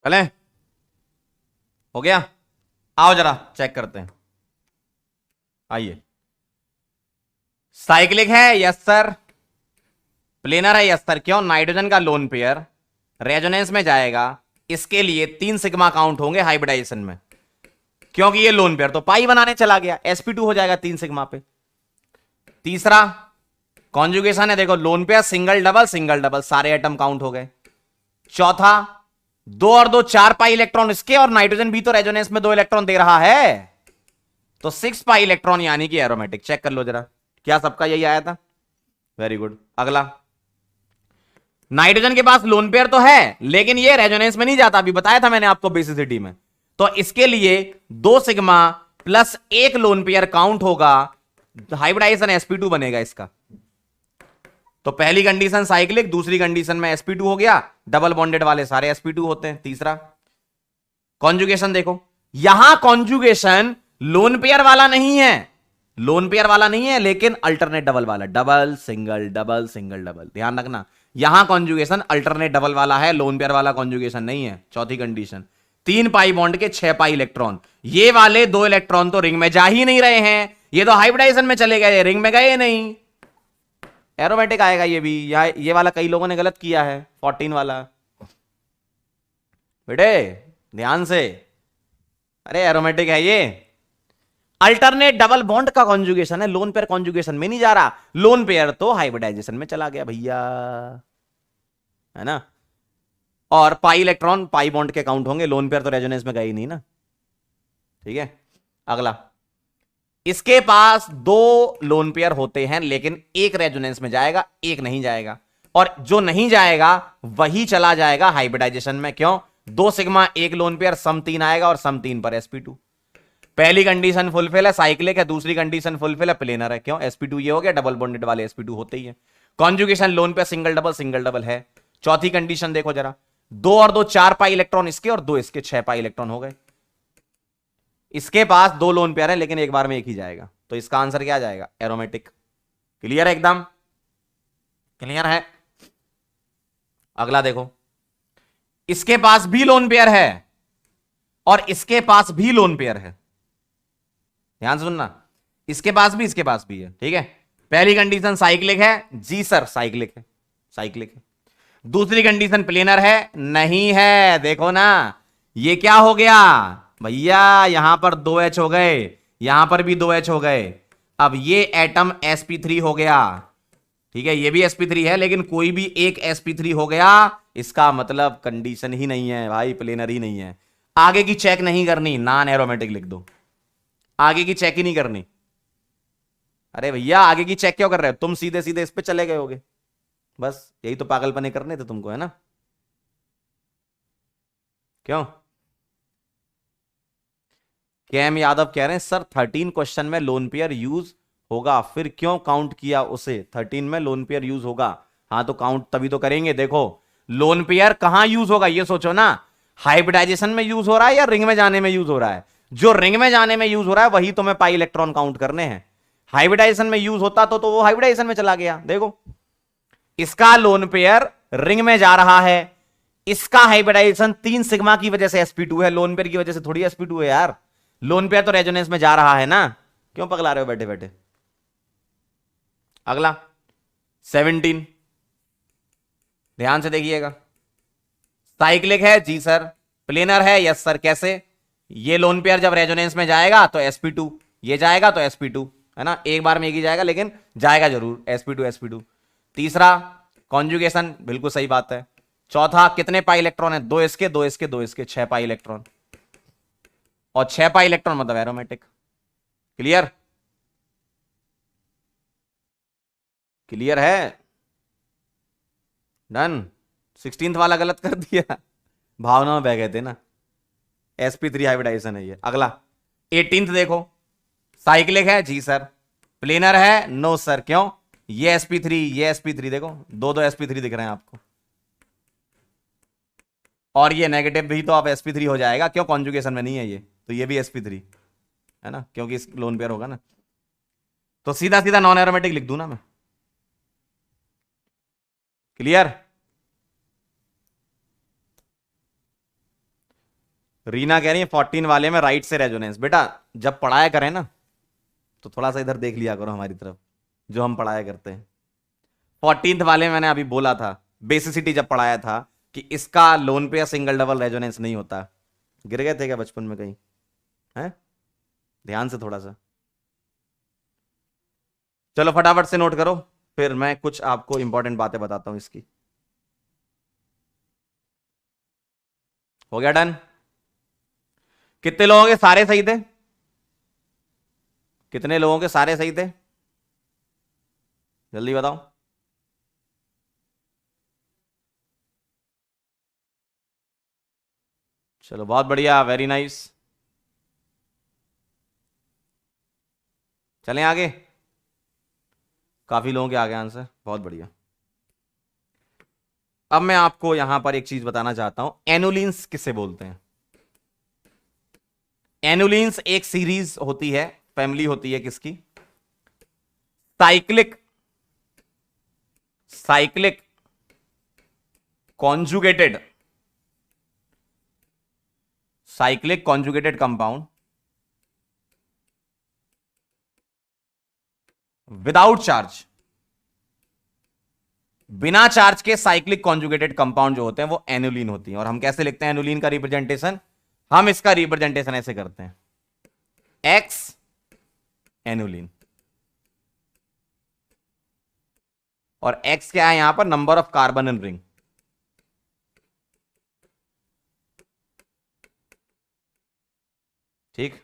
चले, हो गया? आओ जरा चेक करते हैं, आइए। साइक्लिक है, यस सर। प्लेनर है, यस सर। क्यों? नाइट्रोजन का लोन पेयर रेजोनेंस में जाएगा, इसके लिए 3 सिग्मा काउंट होंगे हाइब्रिडाइजेशन में, क्योंकि ये लोन पेयर तो पाई बनाने चला गया, sp2 हो जाएगा 3 सिग्मा पे। तीसरा कॉन्जुगेशन है, देखो लोन पेयर सिंगल डबल सारे एटम काउंट हो गए। चौथा 2 और 2 4 पाई इलेक्ट्रॉन इसके, और नाइट्रोजन भी तो रेजोनेंस में 2 इलेक्ट्रॉन दे रहा है, तो 6 पाई इलेक्ट्रॉन यानी कि एरोमेटिक। चेक कर लो जरा, क्या सबका यही आया था? Very good. अगला, नाइट्रोजन के पास लोन पेयर तो है, लेकिन ये रेजोनेंस में नहीं जाता, अभी बताया था मैंने आपको बेसिसिटी में, तो इसके लिए 2 sigma plus 1 lone pair count होगा, हाइब्रिडाइजेशन sp2 बनेगा इसका। तो पहली कंडीशन साइक्लिक, दूसरी कंडीशन में sp2 हो गया, डबल बॉन्डेड वाले सारे sp2 होते हैं। तीसरा कॉन्जुगेशन, देखो यहां कॉन्जुगेशन लोन पेयर वाला नहीं है, लोन पेयर वाला नहीं है, लेकिन अल्टरनेट डबल वाला, double single double single double, ध्यान रखना यहां कॉन्जुगेशन अल्टरनेट डबल वाला है, लोन पेयर वाला कॉन्जुगेशन नहीं है। चौथी कंडीशन 3 पाई बॉन्ड के 6 पाई इलेक्ट्रॉन, ये वाले 2 इलेक्ट्रॉन तो रिंग में जा ही नहीं रहे हैं, ये तो हाइब्रिडाइजेशन में चले गए, रिंग में गए नहीं, एरोमेटिक आएगा ये भी। ये वाला कई लोगों ने गलत किया है, 14 वाला। बेटे ध्यान से, अरे एरोमेटिक है ये, अल्टरनेट डबल बॉन्ड का कॉन्जुगेशन है, लोन पेयर कॉन्जुगेशन में नहीं जा रहा, लोन पेयर तो हाइब्रिडाइजेशन में चला गया भैया, है ना। और पाई इलेक्ट्रॉन पाई बॉन्ड के काउंट होंगे, लोन पेयर तो रेजोनेंस में गए ही नहीं ना। ठीक है, अगला, इसके पास 2 लोन पेयर होते हैं, लेकिन एक रेजोनेंस में जाएगा, एक नहीं जाएगा, और जो नहीं जाएगा वही चला जाएगा हाइब्रिडाइजेशन में। क्यों? 2 सिग्मा 1 लोन पेयर, सम 3 आएगा, और सम 3 पर sp2। पहली कंडीशन फुलफिल है, साइक्लिक है, दूसरी कंडीशन फुलफिल है, प्लेनर है। क्यों? sp2 ये हो गया, डबल बॉन्डेड वाले sp2 होते ही है। कॉन्जुगेशन लोन पे सिंगल डबल है। चौथी कंडीशन देखो जरा, 2 और 2 4 पाई इलेक्ट्रॉन इसके, और 2 इसके 6 पाई इलेक्ट्रॉन हो गए। इसके पास दो लोन पेयर है लेकिन एक बार में एक ही जाएगा, तो इसका आंसर क्या जाएगा? एरोमेटिक। क्लियर है? एकदम क्लियर है। अगला देखो, इसके पास भी लोन पेयर है और इसके पास भी लोन पेयर है। ध्यान से सुनना, इसके पास भी है, ठीक है। पहली कंडीशन साइक्लिक है, जी सर साइक्लिक है, साइक्लिक है। दूसरी कंडीशन प्लेनर है, नहीं है। देखो ना, ये क्या हो गया भैया, यहां पर 2H हो गए, यहां पर भी 2H हो गए। अब ये एटम sp3 हो गया, ठीक है। ये भी sp3 है लेकिन कोई भी एक sp3 हो गया, इसका मतलब कंडीशन ही नहीं है भाई, प्लेनर ही नहीं है। आगे की चेक नहीं करनी, नॉन एरोमेटिक लिख दो, आगे की चेक ही नहीं करनी। अरे भैया आगे की चेक क्यों कर रहे हो तुम? सीधे सीधे इस पे चले गए होगे, बस यही तो पागलपने करने थे तुमको, है ना? क्यों? कैम यादव कह रहे हैं सर 13 क्वेश्चन में लोन पेयर यूज होगा, फिर क्यों काउंट किया उसे? 13 में लोन पेयर यूज होगा, हाँ तो काउंट तभी तो करेंगे। देखो लोन पेयर कहां यूज होगा ये सोचो ना, हाइब्रिडाइजेशन में यूज हो रहा है या रिंग में जाने में यूज हो रहा है? जो रिंग में जाने में यूज हो रहा है वही तुम्हें पाई इलेक्ट्रॉन काउंट करने हैं। हाइब्रिडाइजेशन में यूज होता तो वो हाइब्रिडाइजेशन में चला गया। देखो इसका लोन पेयर रिंग में जा रहा है, इसका हाइब्रिडाइजेशन 3 सिग्मा की वजह से sp2 है, लोन पेयर की वजह से थोड़ी sp2 है यार। लोन पेयर तो रेजोनेंस में जा रहा है ना, क्यों पगला रहे हो बैठे बैठे? अगला 17, ध्यान से देखिएगा। साइक्लिक है, जी सर। प्लेनर है, यस सर। कैसे? ये लोन पेयर जब रेजोनेंस में जाएगा तो sp2, ये जाएगा तो sp2, है ना? एक बार में एक ही जाएगा लेकिन जाएगा जरूर, sp2 तीसरा कॉन्जुगेशन, बिल्कुल सही बात है। चौथा कितने पाई इलेक्ट्रॉन है? 2 इसके 2 इसके 2 इसके, 6 पाई इलेक्ट्रॉन, और 6 पाई इलेक्ट्रॉन मतलब एरोमेटिक। क्लियर? क्लियर है? डन। 16th वाला गलत कर दिया, भावना में बह गए थे ना। sp3 हाइब्रिडाइजेशन है ये। अगला 18th देखो, साइक्लिक है, जी सर। प्लेनर है, नो सर। क्यों? ये sp3 ये sp3, देखो दो दो sp3 दिख रहे हैं आपको, और ये नेगेटिव भी तो आप sp3 हो जाएगा। क्यों? कॉन्जुगेशन में नहीं है ये, तो ये भी sp3 है ना, क्योंकि इस लोन पेयर होगा ना, तो सीधा सीधा नॉन एरोमेटिक लिख दूं ना मैं। क्लियर? रीना कह रही है 14 वाले में राइट से रेजोनेंस। बेटा जब पढ़ाया करें ना तो थोड़ा सा इधर देख लिया करो हमारी तरफ, जो हम पढ़ाया करते हैं। 14th वाले में मैंने अभी बोला था, बेसिसिटी जब पढ़ाया था, कि इसका लोन पे या सिंगल डबल रेजोनेंस नहीं होता। गिर गए थे क्या बचपन में कहीं? हैं? ध्यान से थोड़ा सा, चलो फटाफट से नोट करो, फिर मैं कुछ आपको इंपॉर्टेंट बातें बताता हूं इसकी। हो गया डन? कितने लोगों के सारे सही थे? कितने लोगों के सारे सही थे? जल्दी बताओ। चलो बहुत बढ़िया, वेरी नाइस। चलें आगे, काफी लोगों के आगे आंसर, बहुत बढ़िया। अब मैं आपको यहां पर एक चीज बताना चाहता हूं, एनुलिन्स किसे बोलते हैं? एनुलिन्स एक सीरीज होती है, फैमिली होती है किसकी? Cyclic, cyclic conjugated, cyclic conjugated compound without charge, बिना चार्ज के साइक्लिक कॉन्जुगेटेड कंपाउंड जो होते हैं वो एनुलिन होती हैं। और हम कैसे लिखते हैं एनुलिन का रिप्रेजेंटेशन? हम इसका रिप्रेजेंटेशन ऐसे करते हैं, एक्स एनुलिन, और एक्स क्या है यहां पर? Number of carbon in ring. ठीक,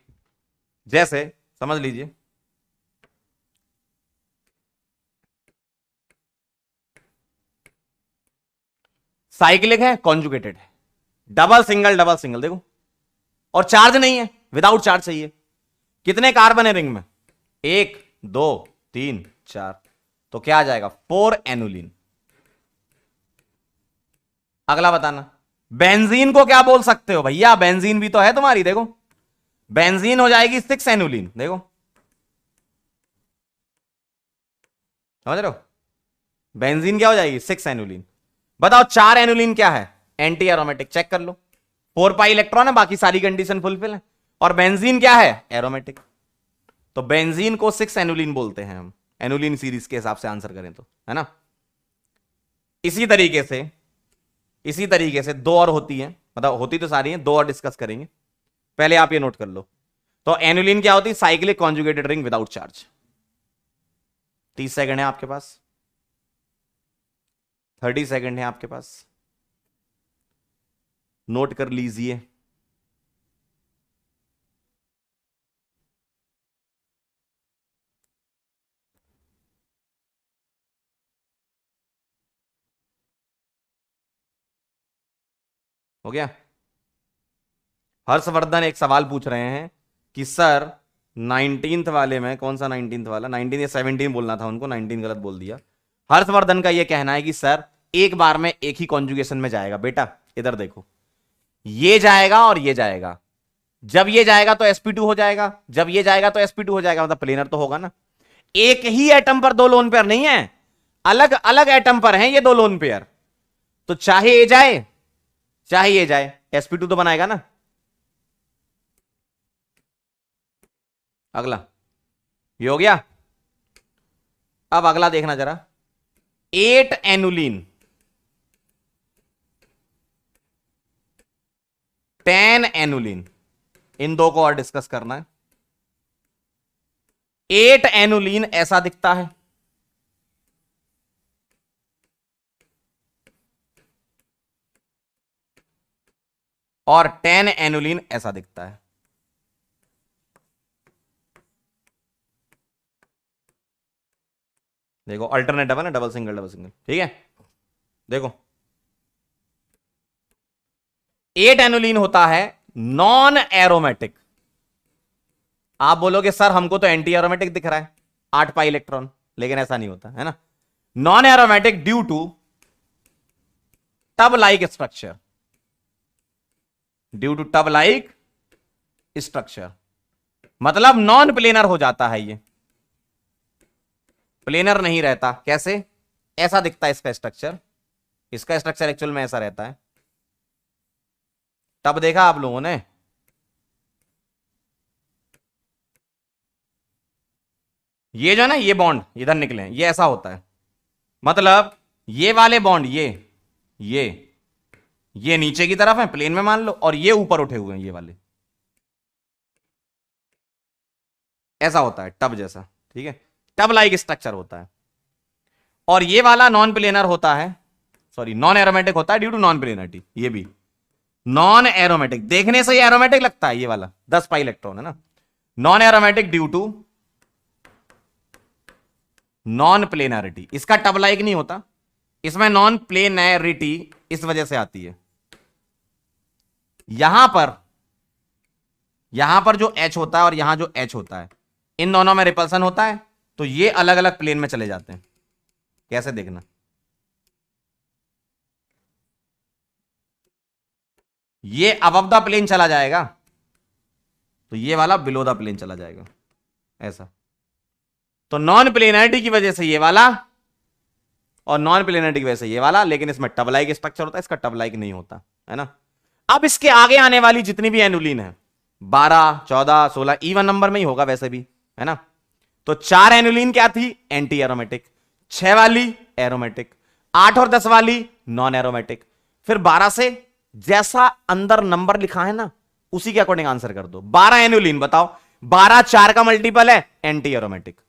जैसे समझ लीजिए साइक्लिक है, कॉन्जुगेटेड है, डबल सिंगल देखो, और चार्ज नहीं है, विदाउट चार्ज चाहिए। कितने कार्बन है रिंग में? 1 2 3 4, तो क्या आ जाएगा? 4 एनुलिन। अगला बताना, बेंजीन को क्या बोल सकते हो भैया? बेंजीन भी तो है तुम्हारी, देखो बेंजीन हो जाएगी 6 एनुलिन। देखो समझ रहे हो, बेंजीन क्या हो जाएगी 6 एनुलिन। बताओ 4 एनुलिन क्या है, एंटी एरोमेटिक, चेक कर लो। 4 पाई इलेक्ट्रॉन है, बाकी सारी कंडीशन फुलफिल है। और बेंजीन क्या है, एरोमेटिक। तो बेंजीन को 6 एनुलिन बोलते हैं हम, एनुलिन सीरीज के हिसाब से आंसर करें तो, है ना। इसी तरीके से, इसी तरीके से दो और होती है, मतलब होती तो सारी है, दो और डिस्कस करेंगे। पहले आप ये नोट कर लो। तो एनुलिन क्या होती है, cyclic conjugated ring without charge. 30 second है आपके पास, 30 सेकंड है आपके पास, नोट कर लीजिए। हो गया। हर्षवर्धन एक सवाल पूछ रहे हैं कि सर 19th वाले में, कौन सा 19th वाला, 19 या 17 बोलना था उनको, 19 गलत बोल दिया। हर्षवर्धन का यह कहना है कि सर एक बार में एक ही कॉन्जुगेशन में जाएगा। बेटा इधर देखो, ये जाएगा और ये जाएगा। जब ये जाएगा तो sp2 हो जाएगा, जब ये जाएगा तो sp2 हो जाएगा, मतलब प्लेनर तो होगा ना। एक ही एटम पर दो लोन पेयर नहीं है, अलग अलग एटम पर हैं ये दो लोन पेयर। तो चाहे ये जाए चाहे ये जाए, sp2 तो बनाएगा ना। अगला ये हो गया। अब अगला देखना जरा, 8 एनुलिन 10 एनुलिन, इन दो को और डिस्कस करना है। 8 एनुलिन ऐसा दिखता है, और 10 एनुलिन ऐसा दिखता है। देखो अल्टरनेटिव है ना, डबल सिंगल डबल सिंगल, ठीक है। देखो 8 एनुलिन होता है नॉन एरोमेटिक। आप बोलोगे सर हमको तो एंटी एरोमेटिक दिख रहा है, 8 पाई इलेक्ट्रॉन, लेकिन ऐसा नहीं होता है ना। Non aromatic due to tub like structure, due to tub like structure, मतलब नॉन प्लेनर हो जाता है ये, प्लेनर नहीं रहता। कैसे, ऐसा दिखता है इसका स्ट्रक्चर, इसका स्ट्रक्चर एक्चुअल में ऐसा रहता है। टब देखा आप लोगों ने, ये जो है ना, ये बॉन्ड इधर निकले, ये ऐसा होता है। मतलब ये वाले बॉन्ड, ये नीचे की तरफ है प्लेन में मान लो, और ये ऊपर उठे हुए हैं ये वाले, ऐसा होता है टब जैसा, ठीक है। टब लाइक स्ट्रक्चर होता है। और ये वाला नॉन प्लेनर होता है, सॉरी नॉन एरोमेटिक होता है ड्यू टू नॉन प्लेनरिटी। ये भी नॉन एरोमेटिक, देखने से ये एरोमेटिक लगता है, ये वाला 10 पाई इलेक्ट्रॉन है ना। Non aromatic due to non planarity, इसका टब लाइक नहीं होता, इसमें नॉन प्लेनरिटी इस वजह से आती है। यहां पर जो H होता है और यहां जो H होता है, इन दोनों में रिपल्सन होता है, तो ये अलग अलग प्लेन में चले जाते हैं। कैसे देखना, ये अबव द प्लेन चला जाएगा, तो ये वाला बिलो द प्लेन चला जाएगा, ऐसा। तो नॉन प्लेनरिटी की वजह से ये वाला, और नॉन प्लेनरिटी की वजह से ये वाला, लेकिन इसमें टब लाइक स्ट्रक्चर होता है, इसका टब लाइक नहीं होता है ना। अब इसके आगे आने वाली जितनी भी एनुलिन है, 12 14 16 इवन नंबर में ही होगा वैसे भी, है ना। तो 4 एनुलिन क्या थी, एंटी एरोमेटिक, 6 वाली एरोमेटिक, 8 और 10 वाली नॉन एरोमेटिक। फिर 12 से जैसा अंदर नंबर लिखा है ना, उसी के अकॉर्डिंग आंसर कर दो। 12 एनुलिन बताओ, 12 4 का मल्टीपल है, एंटी एरोमेटिक।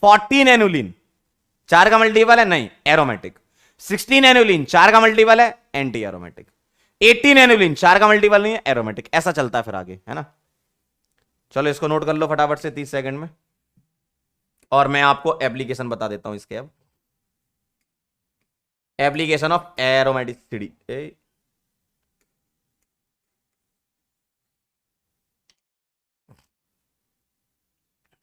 14 एनुलिन 4 का मल्टीपल है, नहीं एरोमेटिक। 16 एनुलिन 4 का मल्टीपल है, एंटी एरोमेटिक। 18 एनुलिन 4 का मल्टीपल नहीं है, एरोमेटिक। ऐसा चलता है फिर आगे, है ना। चलो इसको नोट कर लो फटाफट से 30 सेकंड में, और मैं आपको एप्लीकेशन बता देता हूं इसके। अब एप्लीकेशन ऑफ एरोमेटिसिटी,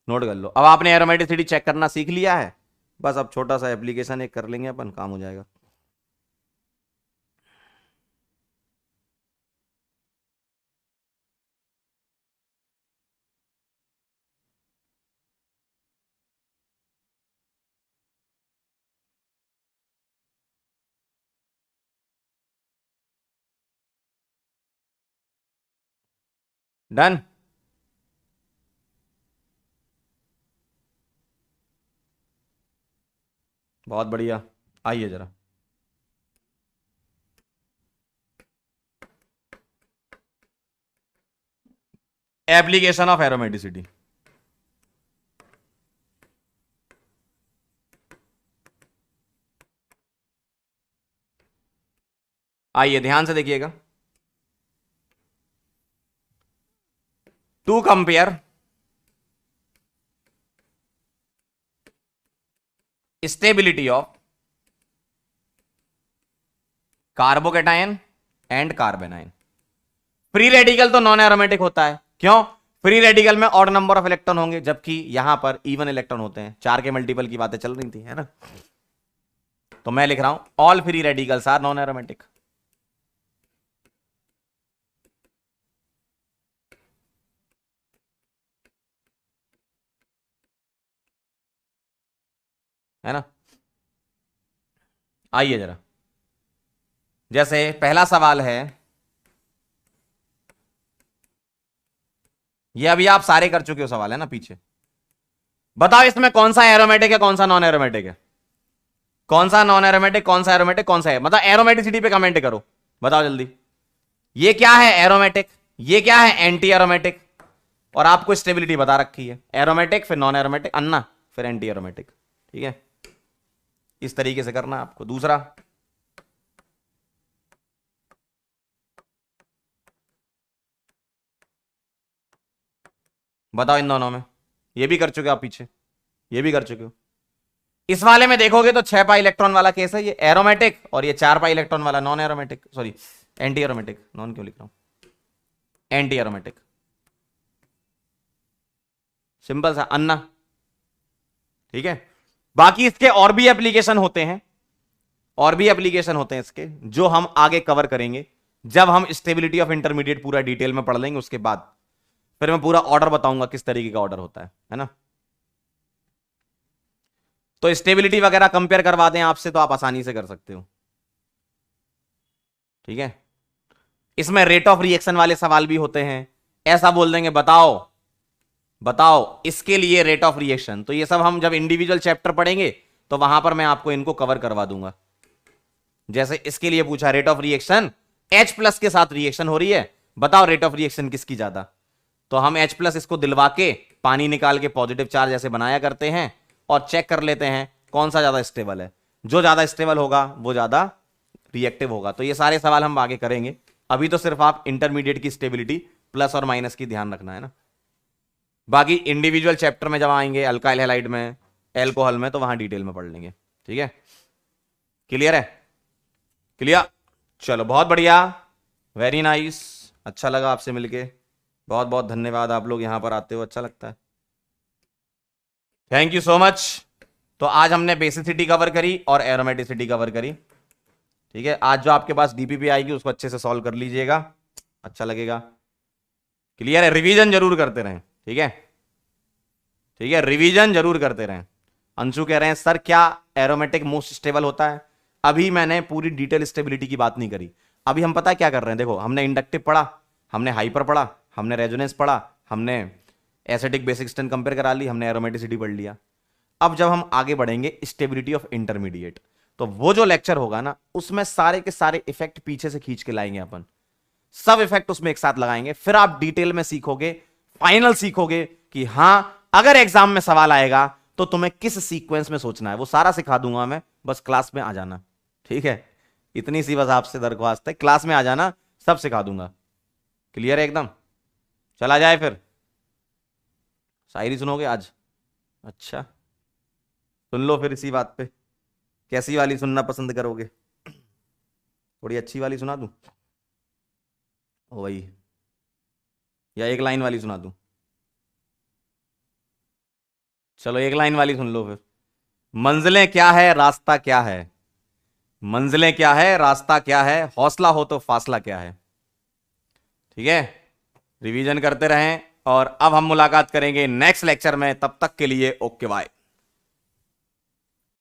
नोट कर लो। अब आपने एरोमेटिसिटी चेक करना सीख लिया है, बस अब छोटा सा एप्लीकेशन एक कर लेंगे अपन, काम हो जाएगा। डन। बहुत बढ़िया, आइए जरा। Application of aromaticity. आइए ध्यान से देखिएगा। To compare stability of carbocation and carbanion. Free radical तो नॉन एरोमेटिक होता है, क्यों? फ्री रेडिकल में ऑड नंबर ऑफ इलेक्ट्रॉन होंगे, जबकि यहां पर इवन इलेक्ट्रॉन होते हैं। 4 के मल्टीपल की बातें चल रही थी, है ना? तो मैं लिख रहा हूं all free radicals are non aromatic. है ना? आइए जरा, जैसे पहला सवाल है, ये अभी आप सारे कर चुके हो सवाल, है ना? पीछे बताओ इसमें कौन सा एरोमेटिक है, कौन सा नॉन एरोमेटिक है, कौन सा नॉन एरोमेटिक, कौन सा एरोमेटिक, कौन सा है? मतलब एरोमेटिसिटी पे कमेंट करो, बताओ जल्दी। ये क्या है? एरोमेटिक। ये क्या है? Anti aromatic. और आपको स्टेबिलिटी बता रखी है, एरोमेटिक फिर नॉन एरोमेटिक, अन्ना फिर एंटी एरोमेटिक। ठीक है, इस तरीके से करना आपको। दूसरा, बताओ इन दोनों में, ये भी कर चुके हो आप पीछे, ये भी कर चुके हो। इस वाले में देखोगे तो 6 पाई इलेक्ट्रॉन वाला केस है, ये एरोमेटिक, और ये 4 पाई इलेक्ट्रॉन वाला non aromatic, sorry anti aromatic. Non क्यों लिख रहा हूं? Anti aromatic. सिंपल सा, अन्ना। ठीक है, बाकी इसके और भी एप्लीकेशन होते हैं, और भी एप्लीकेशन होते हैं इसके, जो हम आगे कवर करेंगे जब हम स्टेबिलिटी ऑफ इंटरमीडिएट पूरा डिटेल में पढ़ लेंगे। उसके बाद फिर मैं पूरा ऑर्डर बताऊंगा किस तरीके का ऑर्डर होता है ना? तो स्टेबिलिटी वगैरह कंपेयर करवा दें आपसे तो आप आसानी से कर सकते हो। ठीक है, इसमें रेट ऑफ रिएक्शन वाले सवाल भी होते हैं। ऐसा बोल देंगे, बताओ बताओ इसके लिए रेट ऑफ रिएक्शन, तो ये सब हम जब इंडिविजुअल चैप्टर पढ़ेंगे तो वहां पर मैं आपको इनको कवर करवा दूंगा। जैसे इसके लिए पूछा, रेट ऑफ रिएक्शन H+ के साथ रिएक्शन हो रही है, बताओ रेट ऑफ रिएक्शन किसकी ज्यादा? तो हम H+ इसको दिलवा के पानी निकाल के पॉजिटिव चार्ज ऐसे बनाया करते हैं और चेक कर लेते हैं कौन सा ज्यादा स्टेबल है। जो ज्यादा स्टेबल होगा वो ज्यादा रिएक्टिव होगा। तो ये सारे सवाल हम आगे करेंगे, अभी तो सिर्फ आप इंटरमीडिएट की स्टेबिलिटी प्लस और माइनस की ध्यान रखना है ना। बाकी इंडिविजुअल चैप्टर में जब आएंगे अल्काइल हैलाइड में, एल्कोहल में, तो वहां डिटेल में पढ़ लेंगे। ठीक है, क्लियर है? क्लियर, चलो बहुत बढ़िया, वेरी नाइस। अच्छा लगा आपसे मिलके, बहुत बहुत धन्यवाद। आप लोग यहां पर आते हो, अच्छा लगता है, थैंक यू सो मच। तो आज हमने बेसिसिटी कवर करी और एरोमेटिसिटी कवर करी। ठीक है, आज जो आपके पास डीपीपी आएगी उसको अच्छे से सॉल्व कर लीजिएगा, अच्छा लगेगा। क्लियर है? रिवीजन जरूर करते रहें। ठीक है, ठीक है, रिवीजन जरूर करते रहें। अंशु कह रहे हैं सर क्या एरोमेटिक मोस्ट स्टेबल होता है? अभी मैंने पूरी डिटेल स्टेबिलिटी की बात नहीं करी। अभी हम पता है क्या कर रहे हैं, देखो हमने इंडक्टिव पढ़ा, हमने हाइपर पढ़ा, हमने रेजोनेंस पढ़ा, हमने एसिडिक बेसिक स्ट्रेंथ कंपेयर करा ली, हमने एरोमेटिसिटी पढ़ लिया। अब जब हम आगे बढ़ेंगे स्टेबिलिटी ऑफ इंटरमीडिएट, तो वो जो लेक्चर होगा ना उसमें सारे के सारे इफेक्ट पीछे से खींच के लाएंगे अपन, सब इफेक्ट उसमें एक साथ लगाएंगे। फिर आप डिटेल में सीखोगे, फाइनल सीखोगे कि हां अगर एग्जाम में सवाल आएगा तो तुम्हें किस सीक्वेंस में सोचना है, वो सारा सिखा दूंगा मैं, बस क्लास में आ जाना। ठीक है, इतनी सी बस आपसे दरख्वास्त है, क्लास में आ जाना, सब सिखा दूंगा। क्लियर है एकदम? चला जाए फिर, शायरी सुनोगे आज? अच्छा, सुन लो फिर इसी बात पे। कैसी वाली सुनना पसंद करोगे? थोड़ी अच्छी वाली सुना दूं वही, या एक लाइन वाली सुना दूं? चलो एक लाइन वाली सुन लो फिर। मंजिलें क्या है रास्ता क्या है, मंजिलें क्या है रास्ता क्या है, हौसला हो तो फासला क्या है। ठीक है, रिवीजन करते रहें और अब हम मुलाकात करेंगे नेक्स्ट लेक्चर में। तब तक के लिए ओके बाय।